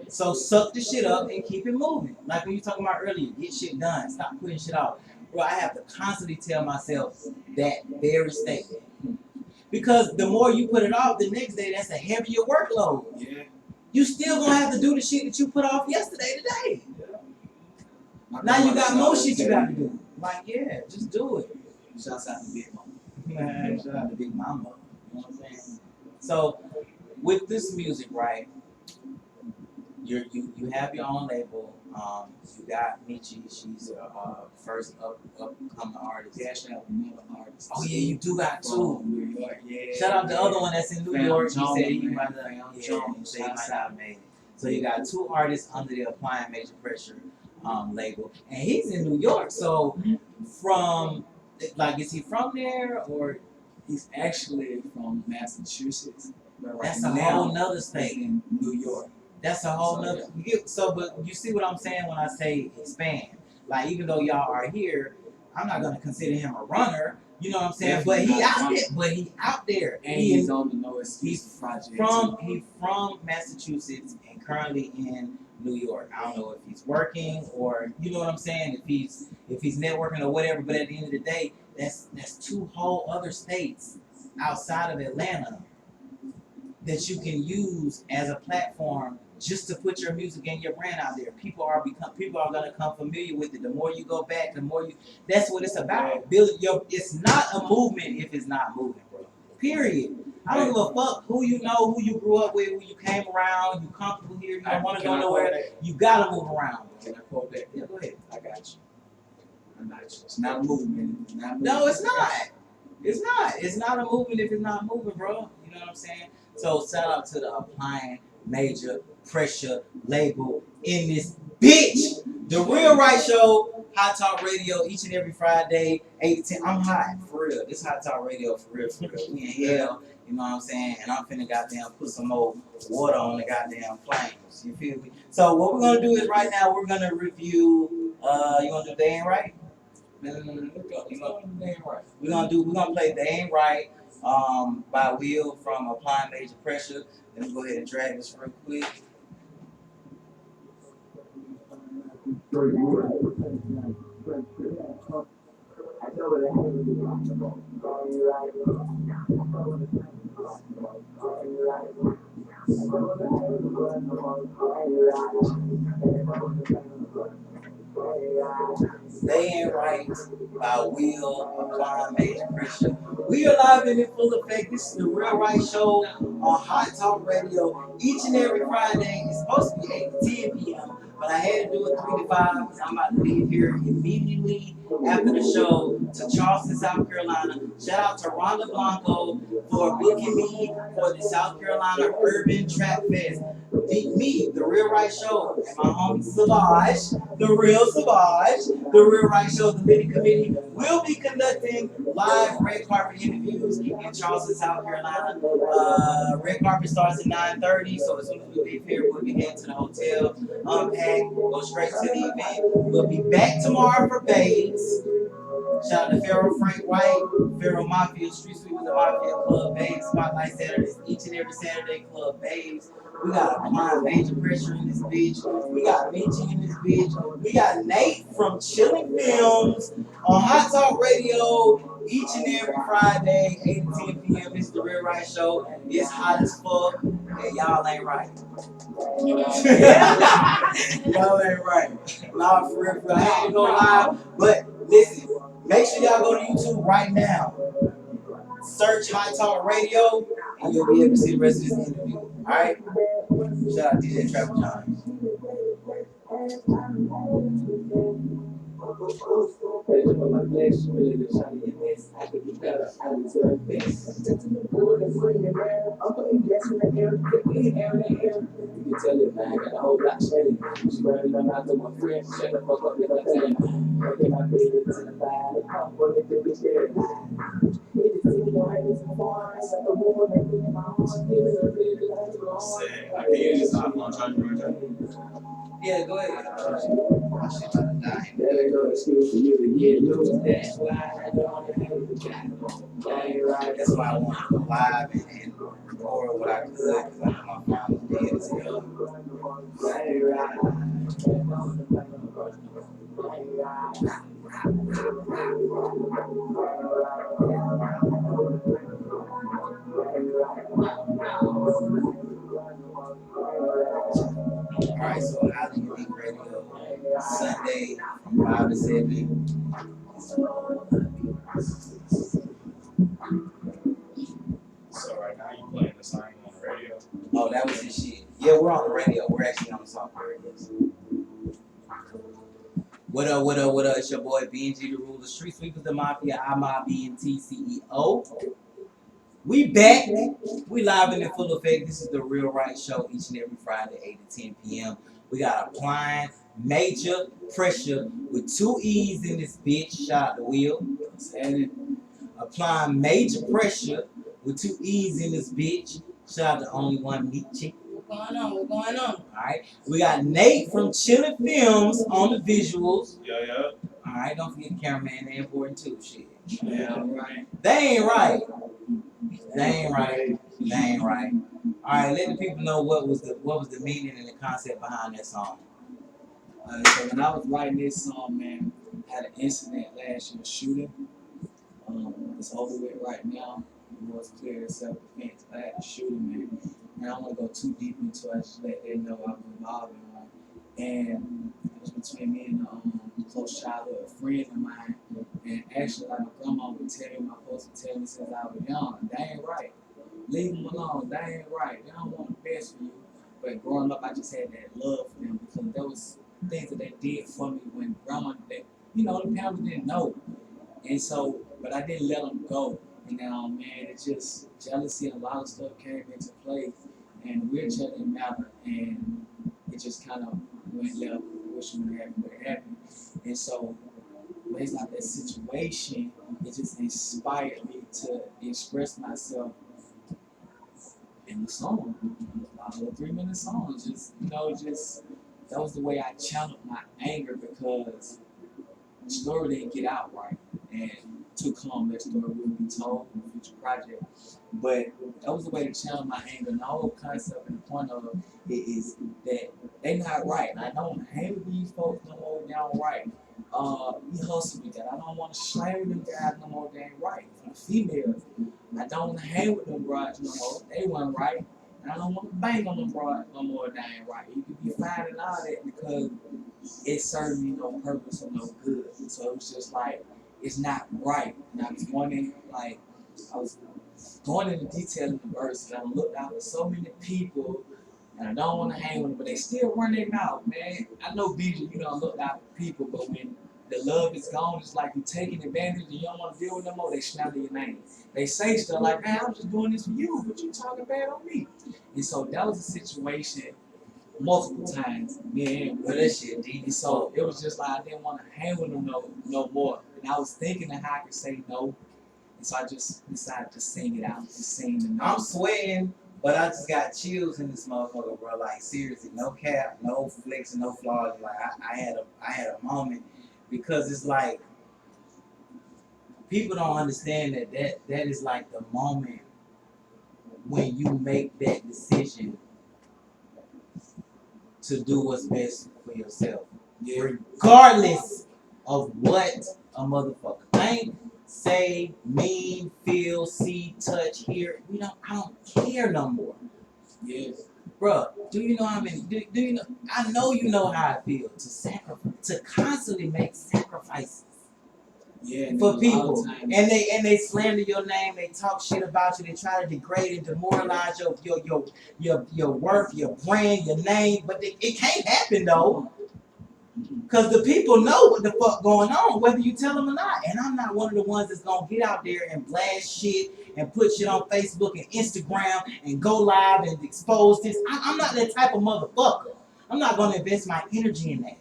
Speaker 2: So suck the shit up and keep it moving. Like when you talking about earlier, get shit done. Stop putting shit off. Bro, I have to constantly tell myself that very statement. Because the more you put it off, the next day that's a heavier workload.
Speaker 3: Yeah.
Speaker 2: You still gonna have to do the shit that you put off yesterday today. Now you got more shit you gotta do. Like, yeah, just do it.
Speaker 3: Shouts out to Big Mama.
Speaker 2: Man, shout out to Big Mama. You know what I'm saying? So with this music, right? You have your own label. You got Michi. She's a first upcoming artist.
Speaker 3: Yeah, shout out to another artist.
Speaker 2: Oh yeah, you do got two.
Speaker 3: From New York. Yeah.
Speaker 2: Shout out the other one that's in New
Speaker 3: Fam
Speaker 2: York.
Speaker 3: Jones,
Speaker 2: You said you
Speaker 3: man.
Speaker 2: might not.
Speaker 3: Fam
Speaker 2: Yeah, you
Speaker 3: Jones.
Speaker 2: said you might not have made it. So you got two artists under the Applying Major Pressure label, and he's in New York. So from like, is he from there or?
Speaker 3: He's actually from Massachusetts. But right
Speaker 2: That's a
Speaker 3: now,
Speaker 2: whole nother
Speaker 3: he's
Speaker 2: state.
Speaker 3: in New York.
Speaker 2: That's a whole
Speaker 3: So,
Speaker 2: nother. So, but you see what I'm saying when I say expand. Like, even though y'all are here, I'm not gonna consider him a runner. You know what I'm saying? But
Speaker 3: Definitely
Speaker 2: he
Speaker 3: not a
Speaker 2: out
Speaker 3: runner.
Speaker 2: there. But he out there.
Speaker 3: And
Speaker 2: He
Speaker 3: he's
Speaker 2: is
Speaker 3: on the No Excuses project.
Speaker 2: He's from Massachusetts and currently in New York. I don't know if he's working or, you know what I'm saying, if he's networking or whatever. But at the end of the day, that's two whole other states outside of Atlanta that you can use as a platform just to put your music and your brand out there. People are gonna come familiar with it. The more you go back, the more you. That's what it's about. Building it's not a movement if it's not moving, bro. Period. I don't give a fuck who you know, who you grew up with, who you came around. You comfortable here. You don't want to go nowhere. You gotta move around.
Speaker 3: Can I quote that?
Speaker 2: Yeah, go ahead.
Speaker 3: I got you. I got you. It's not a movement. It's not a movement.
Speaker 2: No, it's not. It's not. It's not a movement if it's not moving, bro. You know what I'm saying? So shout out to the Applying Major Pressure label in this bitch. The Real Right Show, Hot Talk Radio, each and every Friday, 8 to 10. I'm hot, for real. This Hot Talk Radio, for real, for real. We in hell, you know what I'm saying? And I'm finna goddamn put some more water on the goddamn flames. You feel me? So what we're gonna do is right now, we're gonna review, you gonna do They Ain't Right? We're gonna play They Ain't Right by Will from Applying Major Pressure. Let me go ahead and drag this real quick. They Ain't Right by Will, Applying Major Pressure. We are live and in full effect. This is the Real Right Show on Hot Talk Radio each and every Friday. It's supposed to be 8 to 10 p.m., but I had to do it 3 to 5 because I'm about to leave here immediately after the show to Charleston, South Carolina. Shout out to Rhonda Blanco for booking me for the South Carolina Urban Trap Fest. Me, the Real Right Show, and my homie Savage, the Real Savage, the Real Right Show, the Liddy Committee, will be conducting live red carpet interviews in Charleston, South Carolina. Red carpet starts at 9:30, so as soon as we leave here, we'll be heading to the hotel, unpack, go straight to the event. We'll be back tomorrow for Babes. Shout out to Pharaoh Frank White, Pharaoh Mafia, Street Sweepers and Mafia Club, Babes, Spotlight Saturdays, each and every Saturday, Club Babes. We got Applying Major Pressure in this bitch. We got Michi in this bitch. We got Nate from Chilling Films on Hot Talk Radio each and every Friday, 8 to 10 p.m. It's the Real Right Show. It's hot as fuck. Hey, y'all ain't right. Y'all ain't right. Nah, for real, I ain't gonna lie. But listen, make sure y'all go to YouTube right now. Search Hot Talk Radio, and you'll be able to see the rest of this interview. Alright? Shout out DJ Trapper John.
Speaker 3: You can tell it, man. Got a whole lot shady. She running on out to my friends. Shut the fuck up, if I tell you. Working my baby to the body. I'm running through this shit.
Speaker 5: I can use this iPhone charger right there.
Speaker 2: Yeah, go ahead. My shit about to die.
Speaker 3: There ain't no excuse for you to get loose. That's why I don't have the guy.
Speaker 2: That's why I wanted to go live and record what I could because I know my phone was dead as hell. Alright, so Highly Unique Radio, Sunday from 5 to 7.
Speaker 5: So right now you playing the song on the radio.
Speaker 2: Oh, that was his shit. Yeah, we're on the radio. We're actually on the software. Yes. What up, what up, what up? It's your boy BNG the Ruler, Street Sweepers, the Mafia, IMOB, BNT CEO. We back. We live and in full effect. This is the Real Right Show each and every Friday, 8 to 10 p.m. We got applying major pressure with 2 E's in this bitch. Shout out to Will. And applying major pressure with 2 E's in this bitch. Shout out to Only One Meat Chick.
Speaker 4: What's going on? What's going on?
Speaker 2: Alright. We got Nate from Chillin' Films on the visuals.
Speaker 5: Yeah.
Speaker 2: Alright, don't forget the cameraman, they important too. Shit.
Speaker 5: Yeah, right.
Speaker 2: They ain't right. They ain't right. They ain't right. Alright, let the people know what was the meaning and the concept behind that song.
Speaker 3: So when I was writing this song, man, I had an incident last year, shooting. It's over with right now. It was clear as self-defense. I had a shooting, man. And I don't want to go too deep into it. I just let them know I was involved in one. And it was between me and a close childhood friend of mine. And actually, like my grandma would tell me, my folks would tell me since I was young, that ain't right. Leave them alone. That ain't right. They don't want the best for you. But growing up, I just had that love for them because there was things that they did for me when grandma, the parents didn't know. And so, but I didn't let them go. And now, man, it's just jealousy and a lot of stuff came into play. And the wheelchair didn't matter. And it just kind of went left, wishing it happened, but it happened. And so, based on that situation, it just inspired me to express myself in the song. A little 3-minute song. That was the way I channeled my anger because the story didn't get out right. And to come, that story will be told in a future project. But that was the way to channel my anger. And the whole concept and the point of it is that they not right. And I don't hang with these folks no more, they don't right. We hustle with that. I don't want to shame them guys no more, they ain't right. For the females, I don't want to hang with them broads no more, they weren't right. And I don't want to bang on them broads no more, they ain't right. You could be finding all that because it served me no purpose or no good. So it was just like, it's not right. And I was going into detail in the verse, and I looked out for so many people, and I don't want to hang with them, but they still run their mouth, man. I know BJ, you don't look out for people, but when the love is gone, it's like you're taking advantage and you don't want to deal with them more, they slander your name. They say stuff like, man, I'm just doing this for you, but you talking bad on me. And so that was a situation multiple times, man.
Speaker 2: Well, that shit deep.
Speaker 3: And so it was just like I didn't want to hang with them no more. And I was thinking of how I could say no. And so I just decided to sing it out. Just sing the no.
Speaker 2: I'm sweating, but I just got chills in this motherfucker, bro. Like seriously, no cap, no flicks, and no flaws. Like I had a moment because it's like people don't understand that is like the moment when you make that decision to do what's best for yourself, regardless of what a motherfucker think, say, mean, feel, see, touch, hear. I don't care no more.
Speaker 3: Yes.
Speaker 2: Bruh, do you know how many? Do you know? I know you know how I feel to sacrifice, to constantly make sacrifices
Speaker 3: Yeah.
Speaker 2: for
Speaker 3: niggas
Speaker 2: people,
Speaker 3: all the time.
Speaker 2: and they slander your name, they talk shit about you, they try to degrade and demoralize your worth, your brand, your name, but it can't happen though. Cause the people know what the fuck going on, whether you tell them or not. And I'm not one of the ones that's gonna get out there and blast shit and put shit on Facebook and Instagram and go live and expose this. I'm not that type of motherfucker. I'm not gonna invest my energy in that.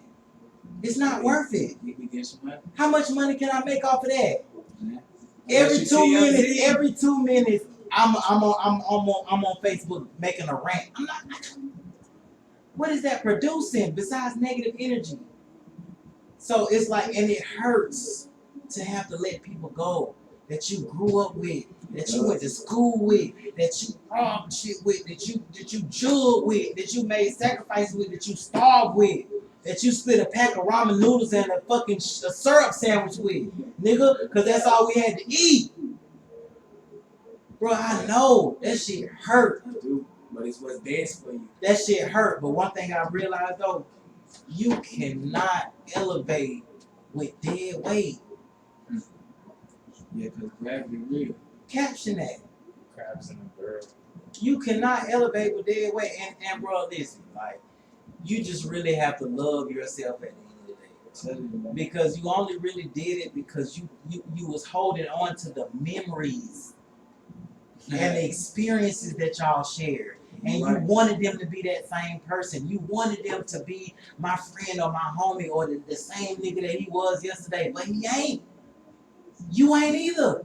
Speaker 2: It's not worth it.
Speaker 3: Nigga get some money.
Speaker 2: How much money can I make off of that?
Speaker 3: Yeah.
Speaker 2: Every
Speaker 3: Unless
Speaker 2: 2
Speaker 3: you
Speaker 2: minutes,
Speaker 3: TMZ.
Speaker 2: every 2 minutes, I'm on Facebook making a rant. I'm not. What is that producing besides negative energy? So it's like, and it hurts to have to let people go that you grew up with, that you went to school with, that you shit with, that you juggled with, that you made sacrifices with, that you starved with, that you split a pack of ramen noodles and a fucking a syrup sandwich with, nigga, because that's all we had to eat. Bro, I know that shit hurt.
Speaker 3: I do, but it's what's best for you.
Speaker 2: That shit hurt. But one thing I realized though, you cannot elevate with dead weight.
Speaker 3: Yeah, cause gravity real.
Speaker 2: Caption that.
Speaker 5: Crabs in the barrel.
Speaker 2: You cannot elevate with dead weight. And bro, listen, like, you just really have to love yourself at the end of the day.
Speaker 3: Tell you, man.
Speaker 2: Because you only really did it because you was holding on to the memories and the experiences that y'all shared. And you
Speaker 3: Right.
Speaker 2: wanted them to be that same person. You wanted them to be my friend or my homie or the same nigga that he was yesterday. But he ain't. You ain't either.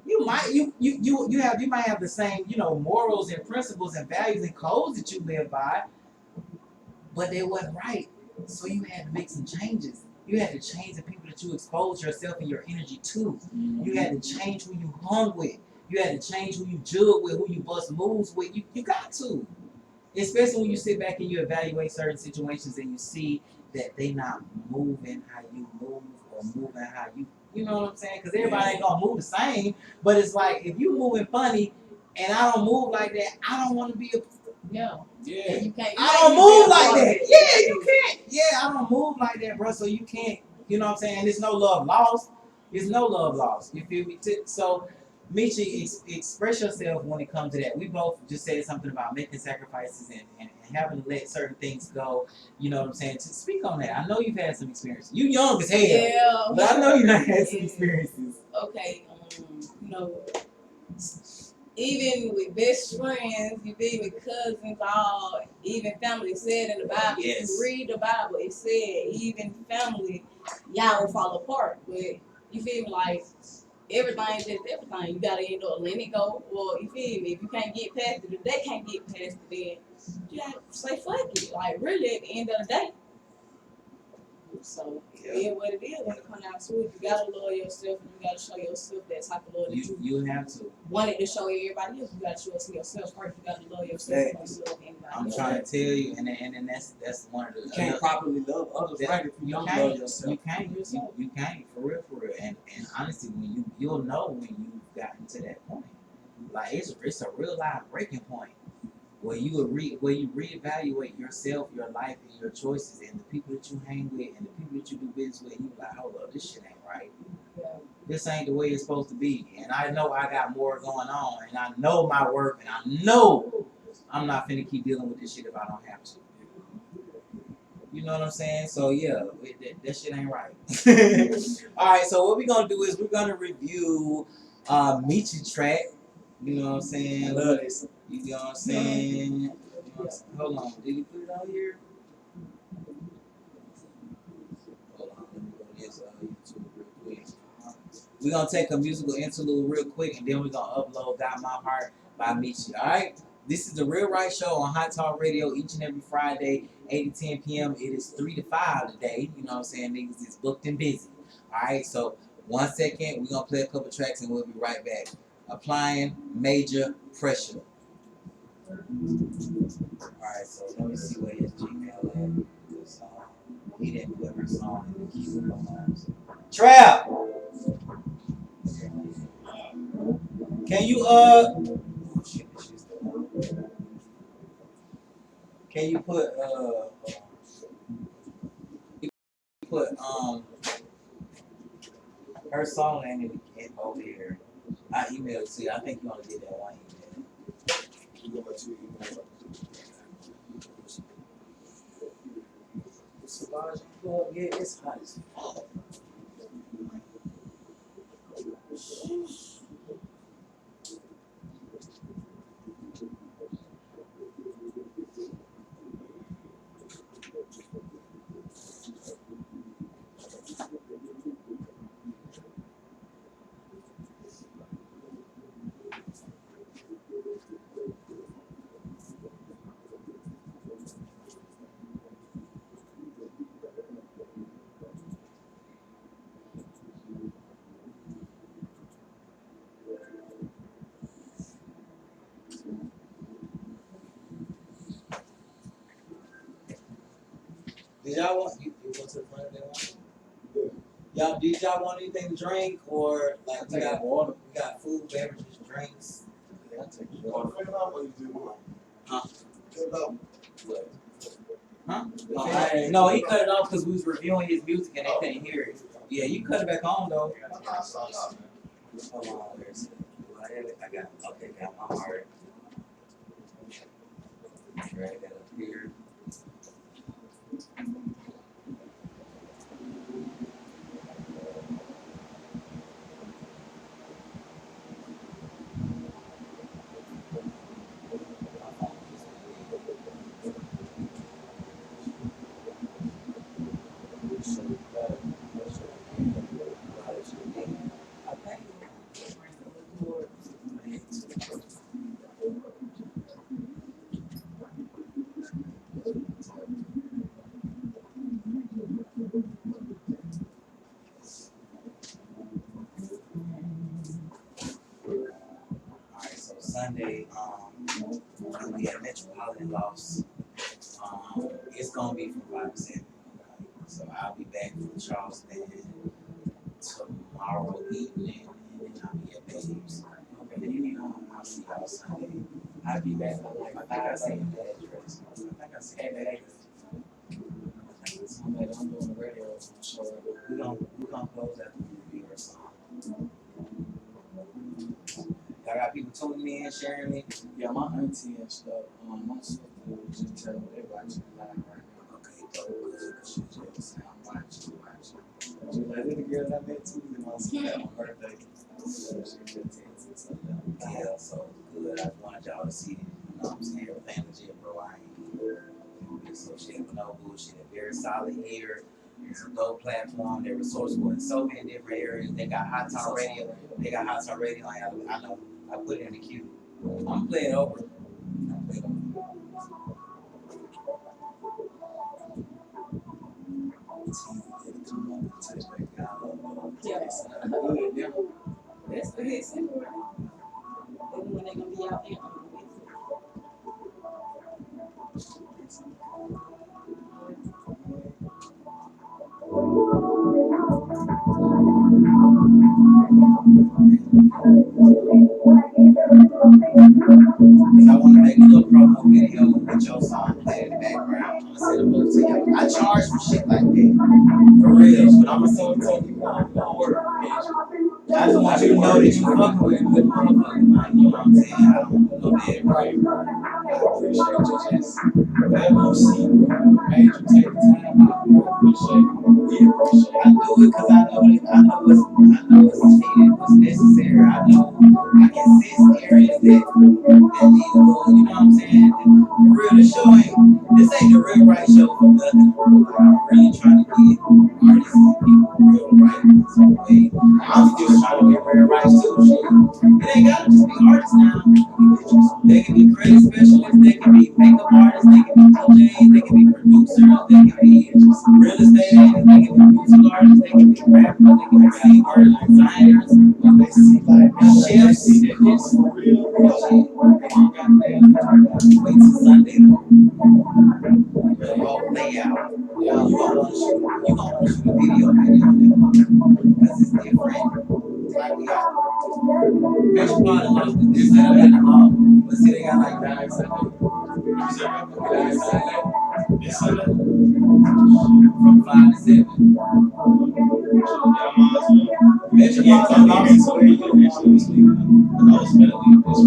Speaker 2: You might you might have the same, morals and principles and values and codes that you live by, but they wasn't right. So you had to make some changes. You had to change the people that you expose yourself and your energy to. You had to change who you hung with. You had to change who you jug with, who you bust moves with. You got to. Especially when you sit back and you evaluate certain situations and you see that they not moving how you move or moving how you know what I'm saying? Because everybody ain't gonna move the same. But it's like, if you moving funny and I don't move like that, I don't want to be a.
Speaker 4: Yeah.
Speaker 3: Yeah.
Speaker 4: And you can't.
Speaker 2: I don't move like that. Yeah, you can't. Yeah, I don't move like that, bro. So you can't. You know what I'm saying? And there's no love lost. There's no love lost. You feel me? So, Michi, express yourself when it comes to that. We both just said something about making sacrifices and having to let certain things go. You know what I'm saying? To speak on that. I know you've had some experiences. You young as hell.
Speaker 4: Yeah.
Speaker 2: But I know you done had some experiences.
Speaker 4: Okay. Even with best friends, you be with cousins, all even family said in the Bible.
Speaker 2: Yes.
Speaker 4: If you read the Bible, it said even family, y'all will fall apart. But you feel me, like everything is just everything. You gotta end up letting it go. Or you feel me, if you can't get past it, if they can't get past it, then you gotta say fuck it. Like really, at the end of the day. So it is what it is when it comes down to it. You gotta love yourself and you gotta show yourself that type of love that
Speaker 2: You have to.
Speaker 4: wanted to show everybody else. You gotta show it to yourself first. You gotta love yourself before you love anybody
Speaker 2: I'm
Speaker 4: else.
Speaker 2: trying to tell you, and that's one of the.
Speaker 3: You can't properly love others, right? If you don't love yourself.
Speaker 2: You can't. You can't for real. And honestly, when you'll know when you've gotten to that point. Like it's a real life breaking point where you reevaluate yourself, your life, and your choices, and the people that you hang with, and the people that you do business with. And you like, hold up, this shit ain't right.
Speaker 4: Yeah.
Speaker 2: This ain't the way it's supposed to be. And I know I got more going on, and I know my work, and I know I'm not finna keep dealing with this shit if I don't have to. You know what I'm saying? So yeah, that shit ain't right. All right, so what we're gonna do is we're gonna review Michi track. You know what I'm saying?
Speaker 3: I love this.
Speaker 2: You know what I'm saying? Hold on, did he put it out here? Hold on, let me go to his YouTube real quick. We're gonna take a musical interlude real quick, and then we're gonna upload "Got My Heart" by Michi. All right. This is the Real Right Show on Hot Talk Radio each and every Friday, 8 to 10 p.m. It is 3 to 5 today. You know what I'm saying? Niggas is booked and busy. All right, so 1 second. We're going to play a couple tracks and we'll be right back. Applying Major Pressure. All right, so let me see where his Gmail at. He didn't put her song in the queue. Trap! Can you, oh shit, this shit's still on. Can you put her song name in over here? I emailed it to you. I think you only did that one email.
Speaker 1: You go back to your email.
Speaker 2: Solange, you go up, yeah, it's hot as fuck. Did y'all want you go to the front of that one? Y'all did y'all want anything to drink or like we got water? We got food, beverages, drinks.
Speaker 1: I take it. Water. Cut it off or you do one?
Speaker 2: Huh?
Speaker 1: Cut it off.
Speaker 2: Huh? No, he cut it off because we was reviewing his music and they couldn't hear it. Yeah, you cut it back on though. Hold on, where's it? I got okay, got my heart. Drag that up here. Alright, so Sunday, we at Metropolitan Loss. It's gonna be from 5 to 7. So I'll be back from Charleston tomorrow evening, and then I'll be at Babes. And then I'll see y'all Sunday. I'll be back. I think I seen the address. I think I seen the address.
Speaker 3: I'm doing the radio show right now.
Speaker 2: We gonna close after we review our song. Y'all got people tuning in, sharing it.
Speaker 3: Yeah, my auntie and stuff. My sister was just telling me they watching live right now.
Speaker 2: Okay, good. She just
Speaker 3: I'm watching. She was like, "They're the girls I met Tuesday, my sister on her birthday." So she just texted and stuff.
Speaker 2: yeah, so good. I just wanted y'all to see it. You know what I'm saying? Everything legit, bro. I ain't associated with no bullshit. They're very solid here. It's a dope platform. They're resourceful in so many different areas. They got Hot Talk Radio. They got Hot Talk Radio. I know. I put it in the queue. I'm playing over. I'm playing over.
Speaker 4: Yeah. That's the hit single right now. And when they gonna be out there on the
Speaker 2: Because I want to make a little promo video with your song playing in the background. I'm going to send them both to y'all. I charge for shit like that. For real. But I'm going to send it to you. I just want you to know that you fucking with a good motherfucker, man. You know what I'm saying? I don't do no dead right.
Speaker 3: I appreciate you just whatever you see, made you take the time out. I appreciate it. We appreciate it.
Speaker 2: I do it because I know what's needed, what's necessary. I know I can sense areas that need a little, you know what I'm saying? For real, this ain't the real right show for nothing, bro. Like, I'm really trying to get artists and people real right in some way. I'm still trying to get real right too, shit. It ain't gotta just be artists now. They can be creative specialists, they can be makeup artists, they can be DJs, they can be producers, they can be real estate agents, they can be music artists, they can be rappers, they can be singers, designers,
Speaker 3: They see like
Speaker 2: chefs,
Speaker 3: cooks for real.
Speaker 2: shit. Wait till Sunday though. The whole layout.
Speaker 3: Yeah,
Speaker 2: You gonna wanna shoot a video on them because it's different. Like we got Metropolitan Lost is this set up at the mall. But see they got like
Speaker 3: guys,
Speaker 5: You said right
Speaker 3: Last Sunday.
Speaker 5: this Sunday?
Speaker 2: From 5 to 7.
Speaker 5: Yeah, might as well.
Speaker 2: Metro
Speaker 5: Yeah,
Speaker 2: Mall
Speaker 5: come
Speaker 2: is
Speaker 5: in
Speaker 2: also where you
Speaker 5: actually this week. I was gonna leave this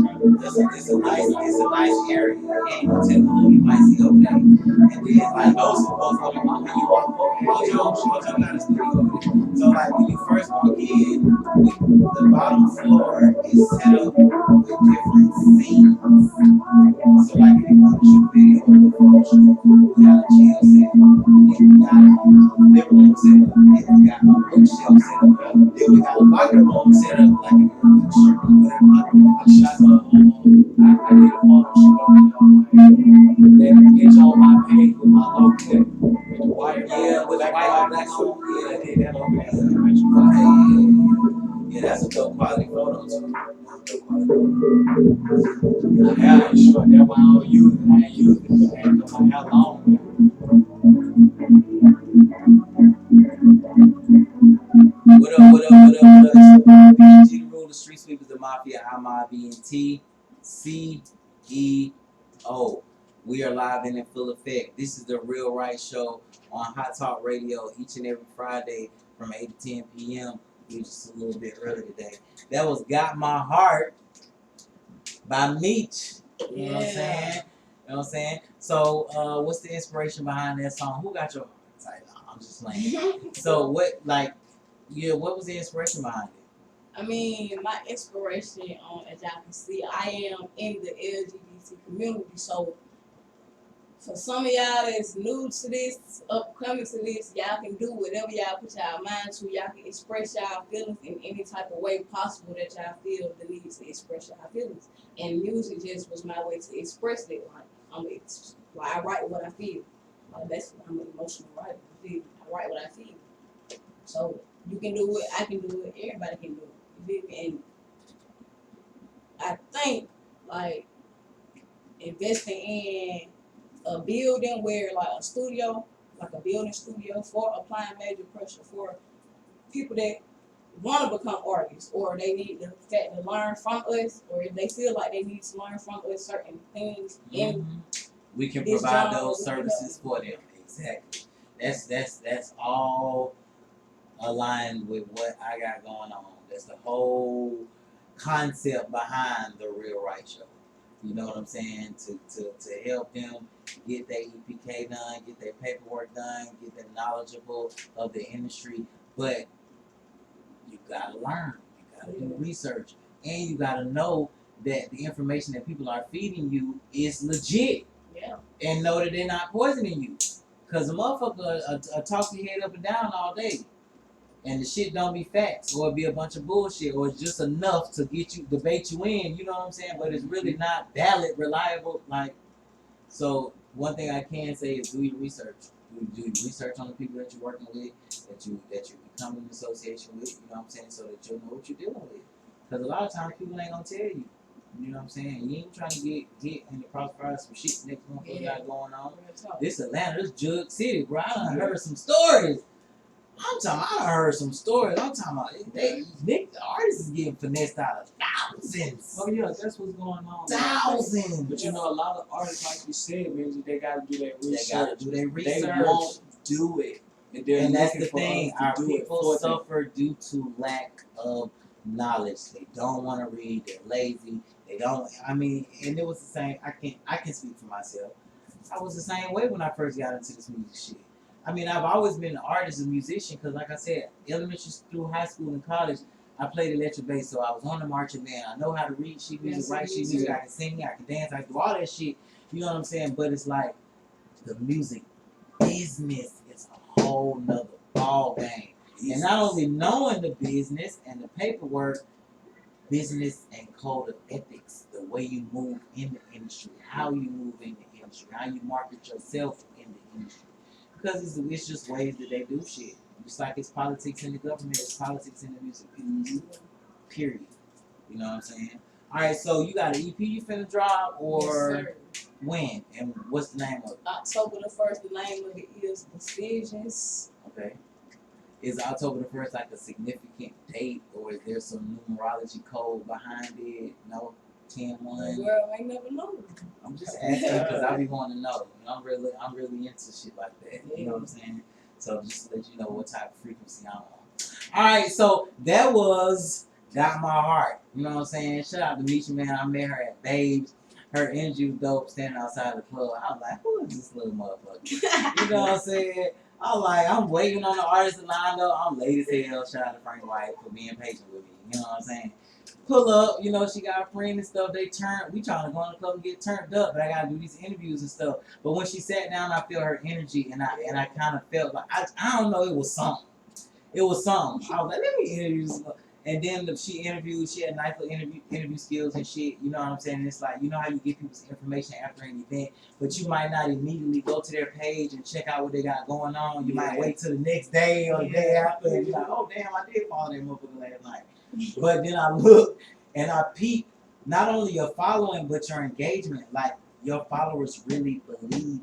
Speaker 5: Friday.
Speaker 2: it's a nice area. You ain't gonna tell me who you might see over there. And then like those folks when you walk over, Mojo got a studio over there. So like when you first walk in, the bottom floor is set up with different scenes. So like if you want to shoot video or do a photo shoot, we got a chill set. Then we got a living room set up. Then we got a bookshelf set up. Then we got a locker room set up. Like if you want to shoot whatever locker room.
Speaker 3: I shot I did a photo shoot over there. Like, get you on my page with my logo with the white,
Speaker 2: Yeah, with the white black
Speaker 3: on.
Speaker 2: on.
Speaker 3: Yeah, I
Speaker 2: Yeah,
Speaker 3: did that over there.
Speaker 2: okay, yeah, that's a dope quality photo too. That's a dope quality photo.
Speaker 3: My hair ain't short, that's why I don't use it. I ain't used it for that because my hair long.
Speaker 2: What up, what up, what up, what up? It's BG the Rule, the Street Sweepers, the Mafia, I'm IBNT, CEO. We are live and in full effect. This is the Real Right Show on Hot Talk Radio each and every Friday from 8 to 10 p.m. We were just a little bit early today. That was Got My Heart by Meech. You know what I'm saying? You know what I'm saying? So, what's the inspiration behind that song? Who got your heart? It's like, nah, I'm just playing. So, what was the inspiration behind it?
Speaker 4: I mean, my inspiration, as y'all can see, I am in the LGBT community. So, for some of y'all that's new to this, upcoming to this, y'all can do whatever y'all put y'all mind to. Y'all can express y'all feelings in any type of way possible that y'all feel the need to express y'all feelings. And music just was my way to express it. Like, I write what I feel. Basically, I'm an emotional writer. I write what I feel. So you can do it, I can do it, everybody can do it. You feel me? And I think like investing in a building where like a studio, like a building studio for applying major pressure for people that want to become artists or they need the fact to learn from us or if they feel like they need to learn from us certain things in
Speaker 2: we can
Speaker 4: this
Speaker 2: provide
Speaker 4: job,
Speaker 2: those services for them. Exactly. That's all aligned with what I got going on. That's the whole concept behind the Real Right Show. You know what I'm saying? To help them get their EPK done, get their paperwork done, get them knowledgeable of the industry. But you gotta learn. You gotta do research. And you gotta know that the information that people are feeding you is legit.
Speaker 4: Yeah.
Speaker 2: And know that they're not poisoning you. Cause a motherfucker talk your head up and down all day. And the shit don't be facts, or it be a bunch of bullshit, or it's just enough to get you, debate you in, you know what I'm saying? But it's really not valid, reliable. Like, so one thing I can say is do your research. Do your research on the people that you're working with, that you become in association with, you know what I'm saying, so that you'll know what you're dealing with. Because a lot of times people ain't gonna tell you. You know what I'm saying? You ain't trying to get hit in the crossfire some shit next month got going on. This Atlanta, this Jug City, bro. I done heard some stories. I done heard some stories. I'm talking about the artists is getting finessed out of thousands.
Speaker 3: Oh yeah, that's what's going on.
Speaker 2: Thousands.
Speaker 3: But you know, a lot of artists, like you said, man, they gotta do their research.
Speaker 2: They gotta do their research.
Speaker 3: They won't do it.
Speaker 2: And that's the thing. Our
Speaker 3: do
Speaker 2: people suffer due to lack of knowledge. They don't want to read. They're lazy. They don't. I mean, and it was the same. I can speak for myself. I was the same way when I first got into this music shit. I mean, I've always been an artist and musician because, like I said, elementary through high school and college, I played electric bass, so I was on the marching band. I know how to read sheet music, write sheet music. I can sing, I can dance, I can do all that shit. You know what I'm saying? But it's like the music business is a whole nother ball game. And not only knowing the business and the paperwork, business and code of ethics, the way you move in the industry, how you move in the industry, how you market yourself in the industry. Because it's just ways that they do shit. Just like it's politics in the government, it's politics in the music industry. Period. You know what I'm saying? Alright, so you got an EP you finna drop or when? And what's the name of it?
Speaker 4: October the 1st, the name of it is Decisions.
Speaker 2: Okay. Is October the 1st like a significant date or is there some numerology code behind it? No? 10,
Speaker 4: The
Speaker 2: 1.
Speaker 4: world ain't never know.
Speaker 2: I'm just asking because I be wanting to know. I'm really into shit like that. You know what I'm saying? So just to let you know what type of frequency I'm on. Alright, so that was Got My Heart. You know what I'm saying? Shout out to Misha, man. I met her at Babes. Her energy was dope standing outside the club. I was like, who is this little motherfucker? You know what I'm saying? I'm waiting on the artist to line up. I'm late as hell. Shout out to Frank White for being patient with me. You know what I'm saying? Pull up, you know, she got a friend and stuff. We trying to go in the club and get turned up, but I gotta do these interviews and stuff. But when she sat down, I feel her energy, and I kind of felt like I don't know, it was something. It was something. I was like, let me interview some. And then she interviewed. She had nice little interview skills and shit. You know what I'm saying? And it's like, you know how you get people's information after an event, but you might not immediately go to their page and check out what they got going on. You might wait till the next day or the day after, and you're like, oh damn, I did follow that motherfucker last night. But then I look and I peep not only your following but your engagement. Like your followers really believe in you.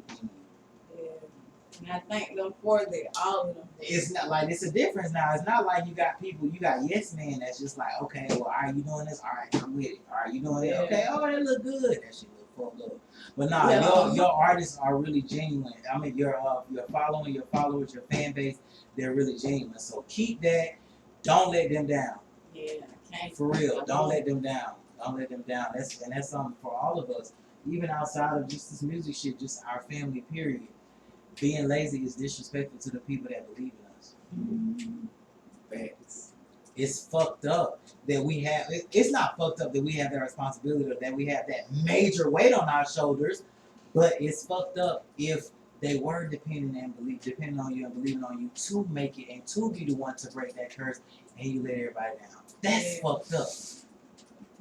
Speaker 4: And I thank them for that, all of them.
Speaker 2: It's not like it's a difference now. It's not like you got yes men that's just like, okay, well, are you doing this? All right, I'm with it. Are you doing it? Okay, oh, that look good. That shit look fucked up. But nah, your artists are really genuine. I mean, your following, your followers, your fan base, they're really genuine. So keep that. Don't let them down.
Speaker 4: Yeah, I can't.
Speaker 2: For real, don't let them down. Don't let them down. That's something for all of us, even outside of just this music shit, just our family. Period. Being lazy is disrespectful to the people that believe in us.
Speaker 3: Facts.
Speaker 2: It's fucked up that we have. It's not fucked up that we have that responsibility or that we have that major weight on our shoulders, but it's fucked up if they were depending on you and believing on you to make it and to be the one to break that curse, and you let everybody down. That's fucked up.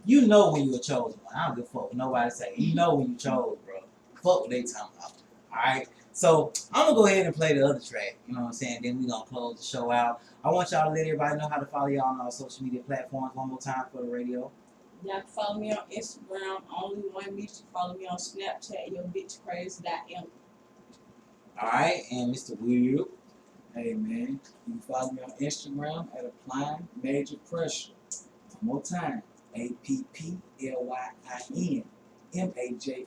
Speaker 2: You know when you were chosen one. I don't give a fuck what nobody say. You know when you chose, bro. Fuck what they talking about. Alright? So I'm gonna go ahead and play the other track, you know what I'm saying? Then we're gonna close the show out. I want y'all to let everybody know how to follow y'all on our social media platforms one more time for the radio.
Speaker 4: Y'all can follow me on Instagram, only one me. Follow me on Snapchat, your bitch crazy.m.
Speaker 2: Alright, and Mr. Will.
Speaker 3: Hey man, you can follow me on Instagram at Applying Major Pressure. One more time, APPLYIN MAJORPRESSEREE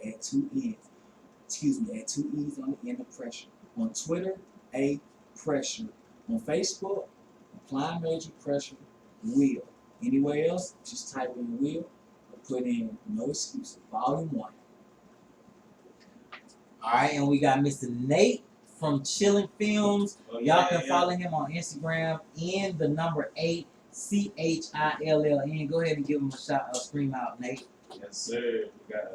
Speaker 3: at 2 N's. Excuse me, at 2 E's on the end of pressure. On Twitter, A Pressure. On Facebook, Applying Major Pressure Will. Anywhere else, just type in Will or put in No Excuses, Volume 1.
Speaker 2: Alright, and we got Mr. Nate from Chillin' Films. Y'all can follow him on Instagram in the number 8 CHILLN. Go ahead and give him a scream out, Nate.
Speaker 5: Yes, sir. We got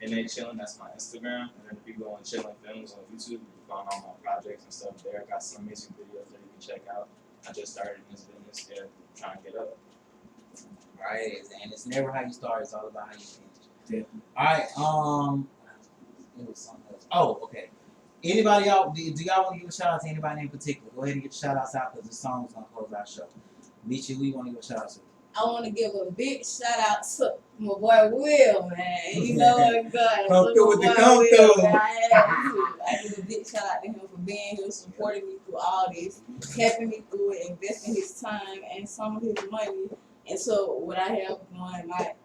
Speaker 5: NA Chillin', that's my Instagram. And then if you go on Chillin' Films on YouTube, you can find all my projects and stuff there. I got some music videos that you can check out. I just started in this business there, trying to get up.
Speaker 2: Alright, and it's never how you start, it's all about how you finish.
Speaker 3: Definitely.
Speaker 2: Alright, it was something else. Oh, okay. Anybody out? Do y'all want to give a shout out to anybody in particular? Go ahead and get your shout outs out because the song's gonna close our show. Michi, who you want to give a shout out to?
Speaker 4: I want to give a big shout out to my boy Will, man. You know what, God.
Speaker 2: Come through with the come through.
Speaker 4: I give a big shout out to him for being here, supporting me through all this, helping me through it, investing his time and some of his money into what I have going. Like,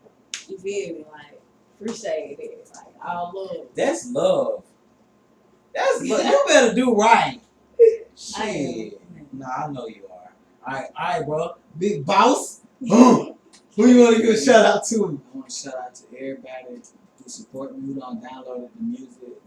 Speaker 4: you feel me? Like, appreciate it. Like, all love.
Speaker 2: That's love. That's love. You better do right.
Speaker 4: I
Speaker 2: Shit.
Speaker 4: am.
Speaker 2: Nah, I know you are. Alright, bro. Big boss. Who you want to give a shout out to?
Speaker 3: I want to shout out to everybody who support me, who done downloaded the music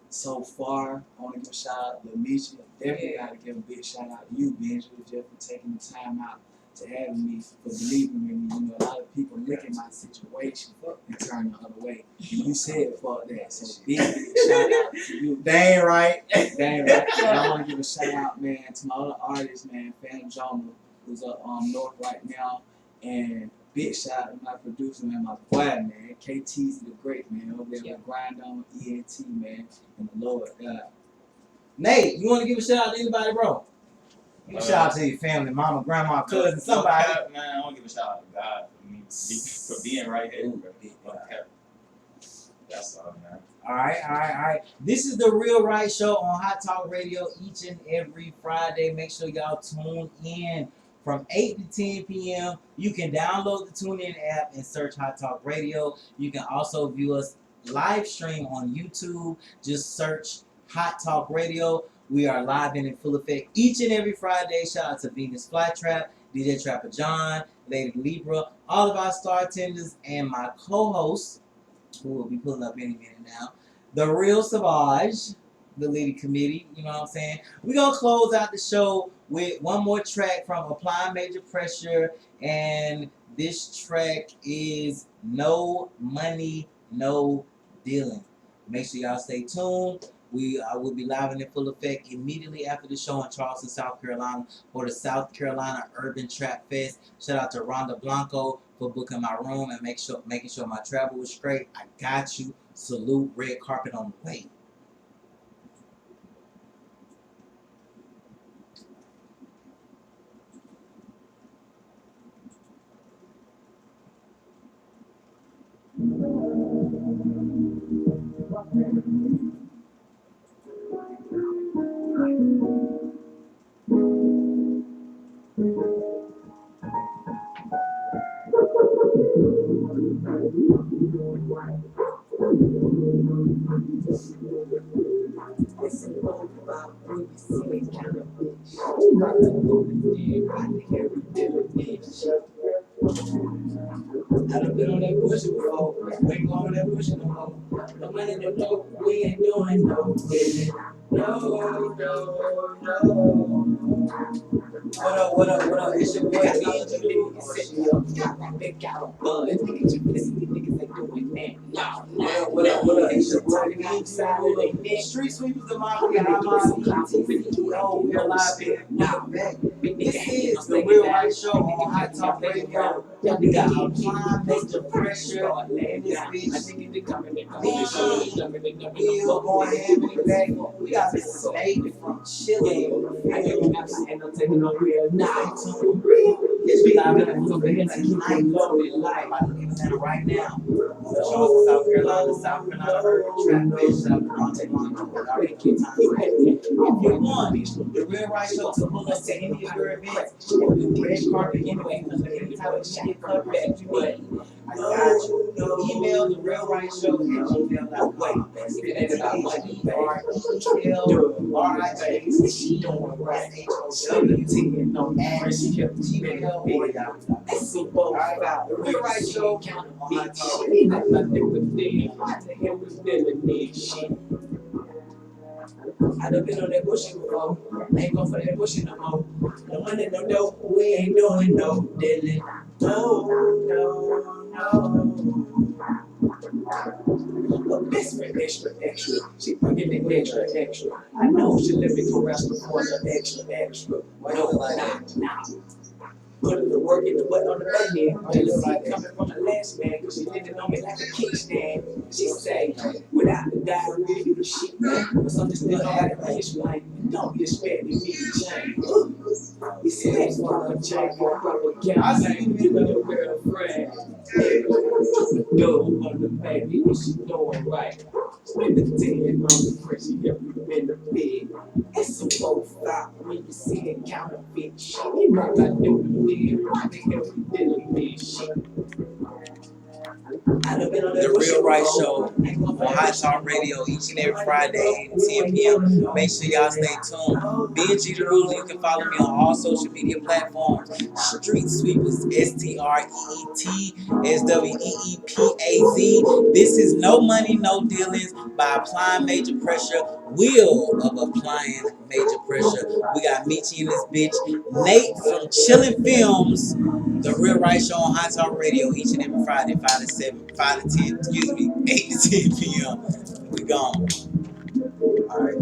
Speaker 3: so far. I want to give a shout out to Misha. Definitely got to give a big shout out to you, Benji, just for taking the time out to have me, for believing in me. You know, a lot of people look at my situation and turn the other way. And you said fuck that. So big shout out to you.
Speaker 2: Dang right.
Speaker 3: Dang right. And I want to give a shout out, man, to my other artists, man, Phantom Jonah, who's up north right now, and big shout out to my producer, man, my boy, man, KT's the Great, man, over there with Grind On, ENT, man, and the Lord God.
Speaker 2: Nate, you want to give a shout out to anybody, bro? Give a shout out to your family, mama, grandma, cousin, somebody.
Speaker 5: Man, I want to give a shout out to God for being right here. That's all, man.
Speaker 2: All right. This is the Real Right Show on Hot Talk Radio each and every Friday. Make sure y'all tune in from 8 to 10 p.m. You can download the TuneIn app and search Hot Talk Radio. You can also view us live stream on YouTube. Just search Hot Talk Radio. We are live and in full effect each and every Friday. Shout out to Venus Flytrap, DJ Trapper John, Lady Libra, all of our star tenders, and my co-host, who will be pulling up any minute now, The Real Savage, the Lady Committee, you know what I'm saying? We're going to close out the show with one more track from Apply Major Pressure, and this track is No Money, No Dealing. Make sure y'all stay tuned. We will be live and in full effect immediately after the show in Charleston, South Carolina, for the South Carolina Urban Trap Fest. Shout out to Rhonda Blanco for booking my room and making sure my travel was straight. I got you. Salute. Red carpet on the way.
Speaker 6: It's a long about when you see it kind of bitch. I can go in there, I can hear it dealing bitch. I done been on that bullshit before. We ain't going on that bullshit no more. No money, no dope, we ain't doing no business. No, no, no.
Speaker 2: What up? It's your boy,
Speaker 6: Niggas set me up, got my big out bud. Niggas you listen, these niggas ain't doing that. No,
Speaker 2: What up? It's your boy,
Speaker 6: talking outside of their neck.
Speaker 2: Street Sweepers of Mafia, I'm on ETCO. We're live here. This is the Real Life Show on Hot Talk Radio. We got Apply Major Pressure in this bitch. Bill going heavy back. We got Mr. Nate from Chile.
Speaker 6: And I'm taking no real night.
Speaker 2: It's live in the tonight. Loaded right now. Charleston, South Carolina, Urban Trap Fest. Shout out to Monte Blanco. If you want the Real Right Show to pull up to any of your events, or the red carpet anyway, because any type of media coverage that you need, I got you. Email the Real Right Show at gmail.com. If it ain't about money, RELRIGHTHOWT@gmail or Yahoo.
Speaker 6: It's a bold foul.
Speaker 2: The Real Right Show on Hot Talk Radio.
Speaker 6: Ain't nothing with them. What the hell was dealing this shit? I done been on that bullshit before. Ain't going for that bullshit no more. No money, no dope. We ain't doing no dealing. No. But best friend extra. She bringing it extra. I know she let me caress before the extra. Nah. Put the work in the butt on the back end. Jealousy coming from the last man, cause she leaning on me like a kickstand. She say, without the diarrhea, you the shit, man. But something still happening, it's like, don't be expecting me to change. You see that's why I'm changing for a proper count. I say, you know your girlfriend. Yo, on the baby, what she doing right? Spend the 10 on the pressure, every in the bed. It's a low stop when you see it counterfeit shit. You might not do it, what the hell we dealing with shit.
Speaker 2: The Real Right Show on Hot Talk Radio each and every Friday at 10 p.m. Make sure y'all stay tuned. BNG The Ruler, you can follow me on all social media platforms. Street Sweepers, STREETSWEEPAZ. This is No Money, No Dealings by Applying Major Pressure. Wheel of Applying Major Pressure. We got Michi in this bitch. Nate from Chillin' Films. The Real Right Show on Hot Talk Radio each and every Friday, 8 to 10 p.m. We gone. All right.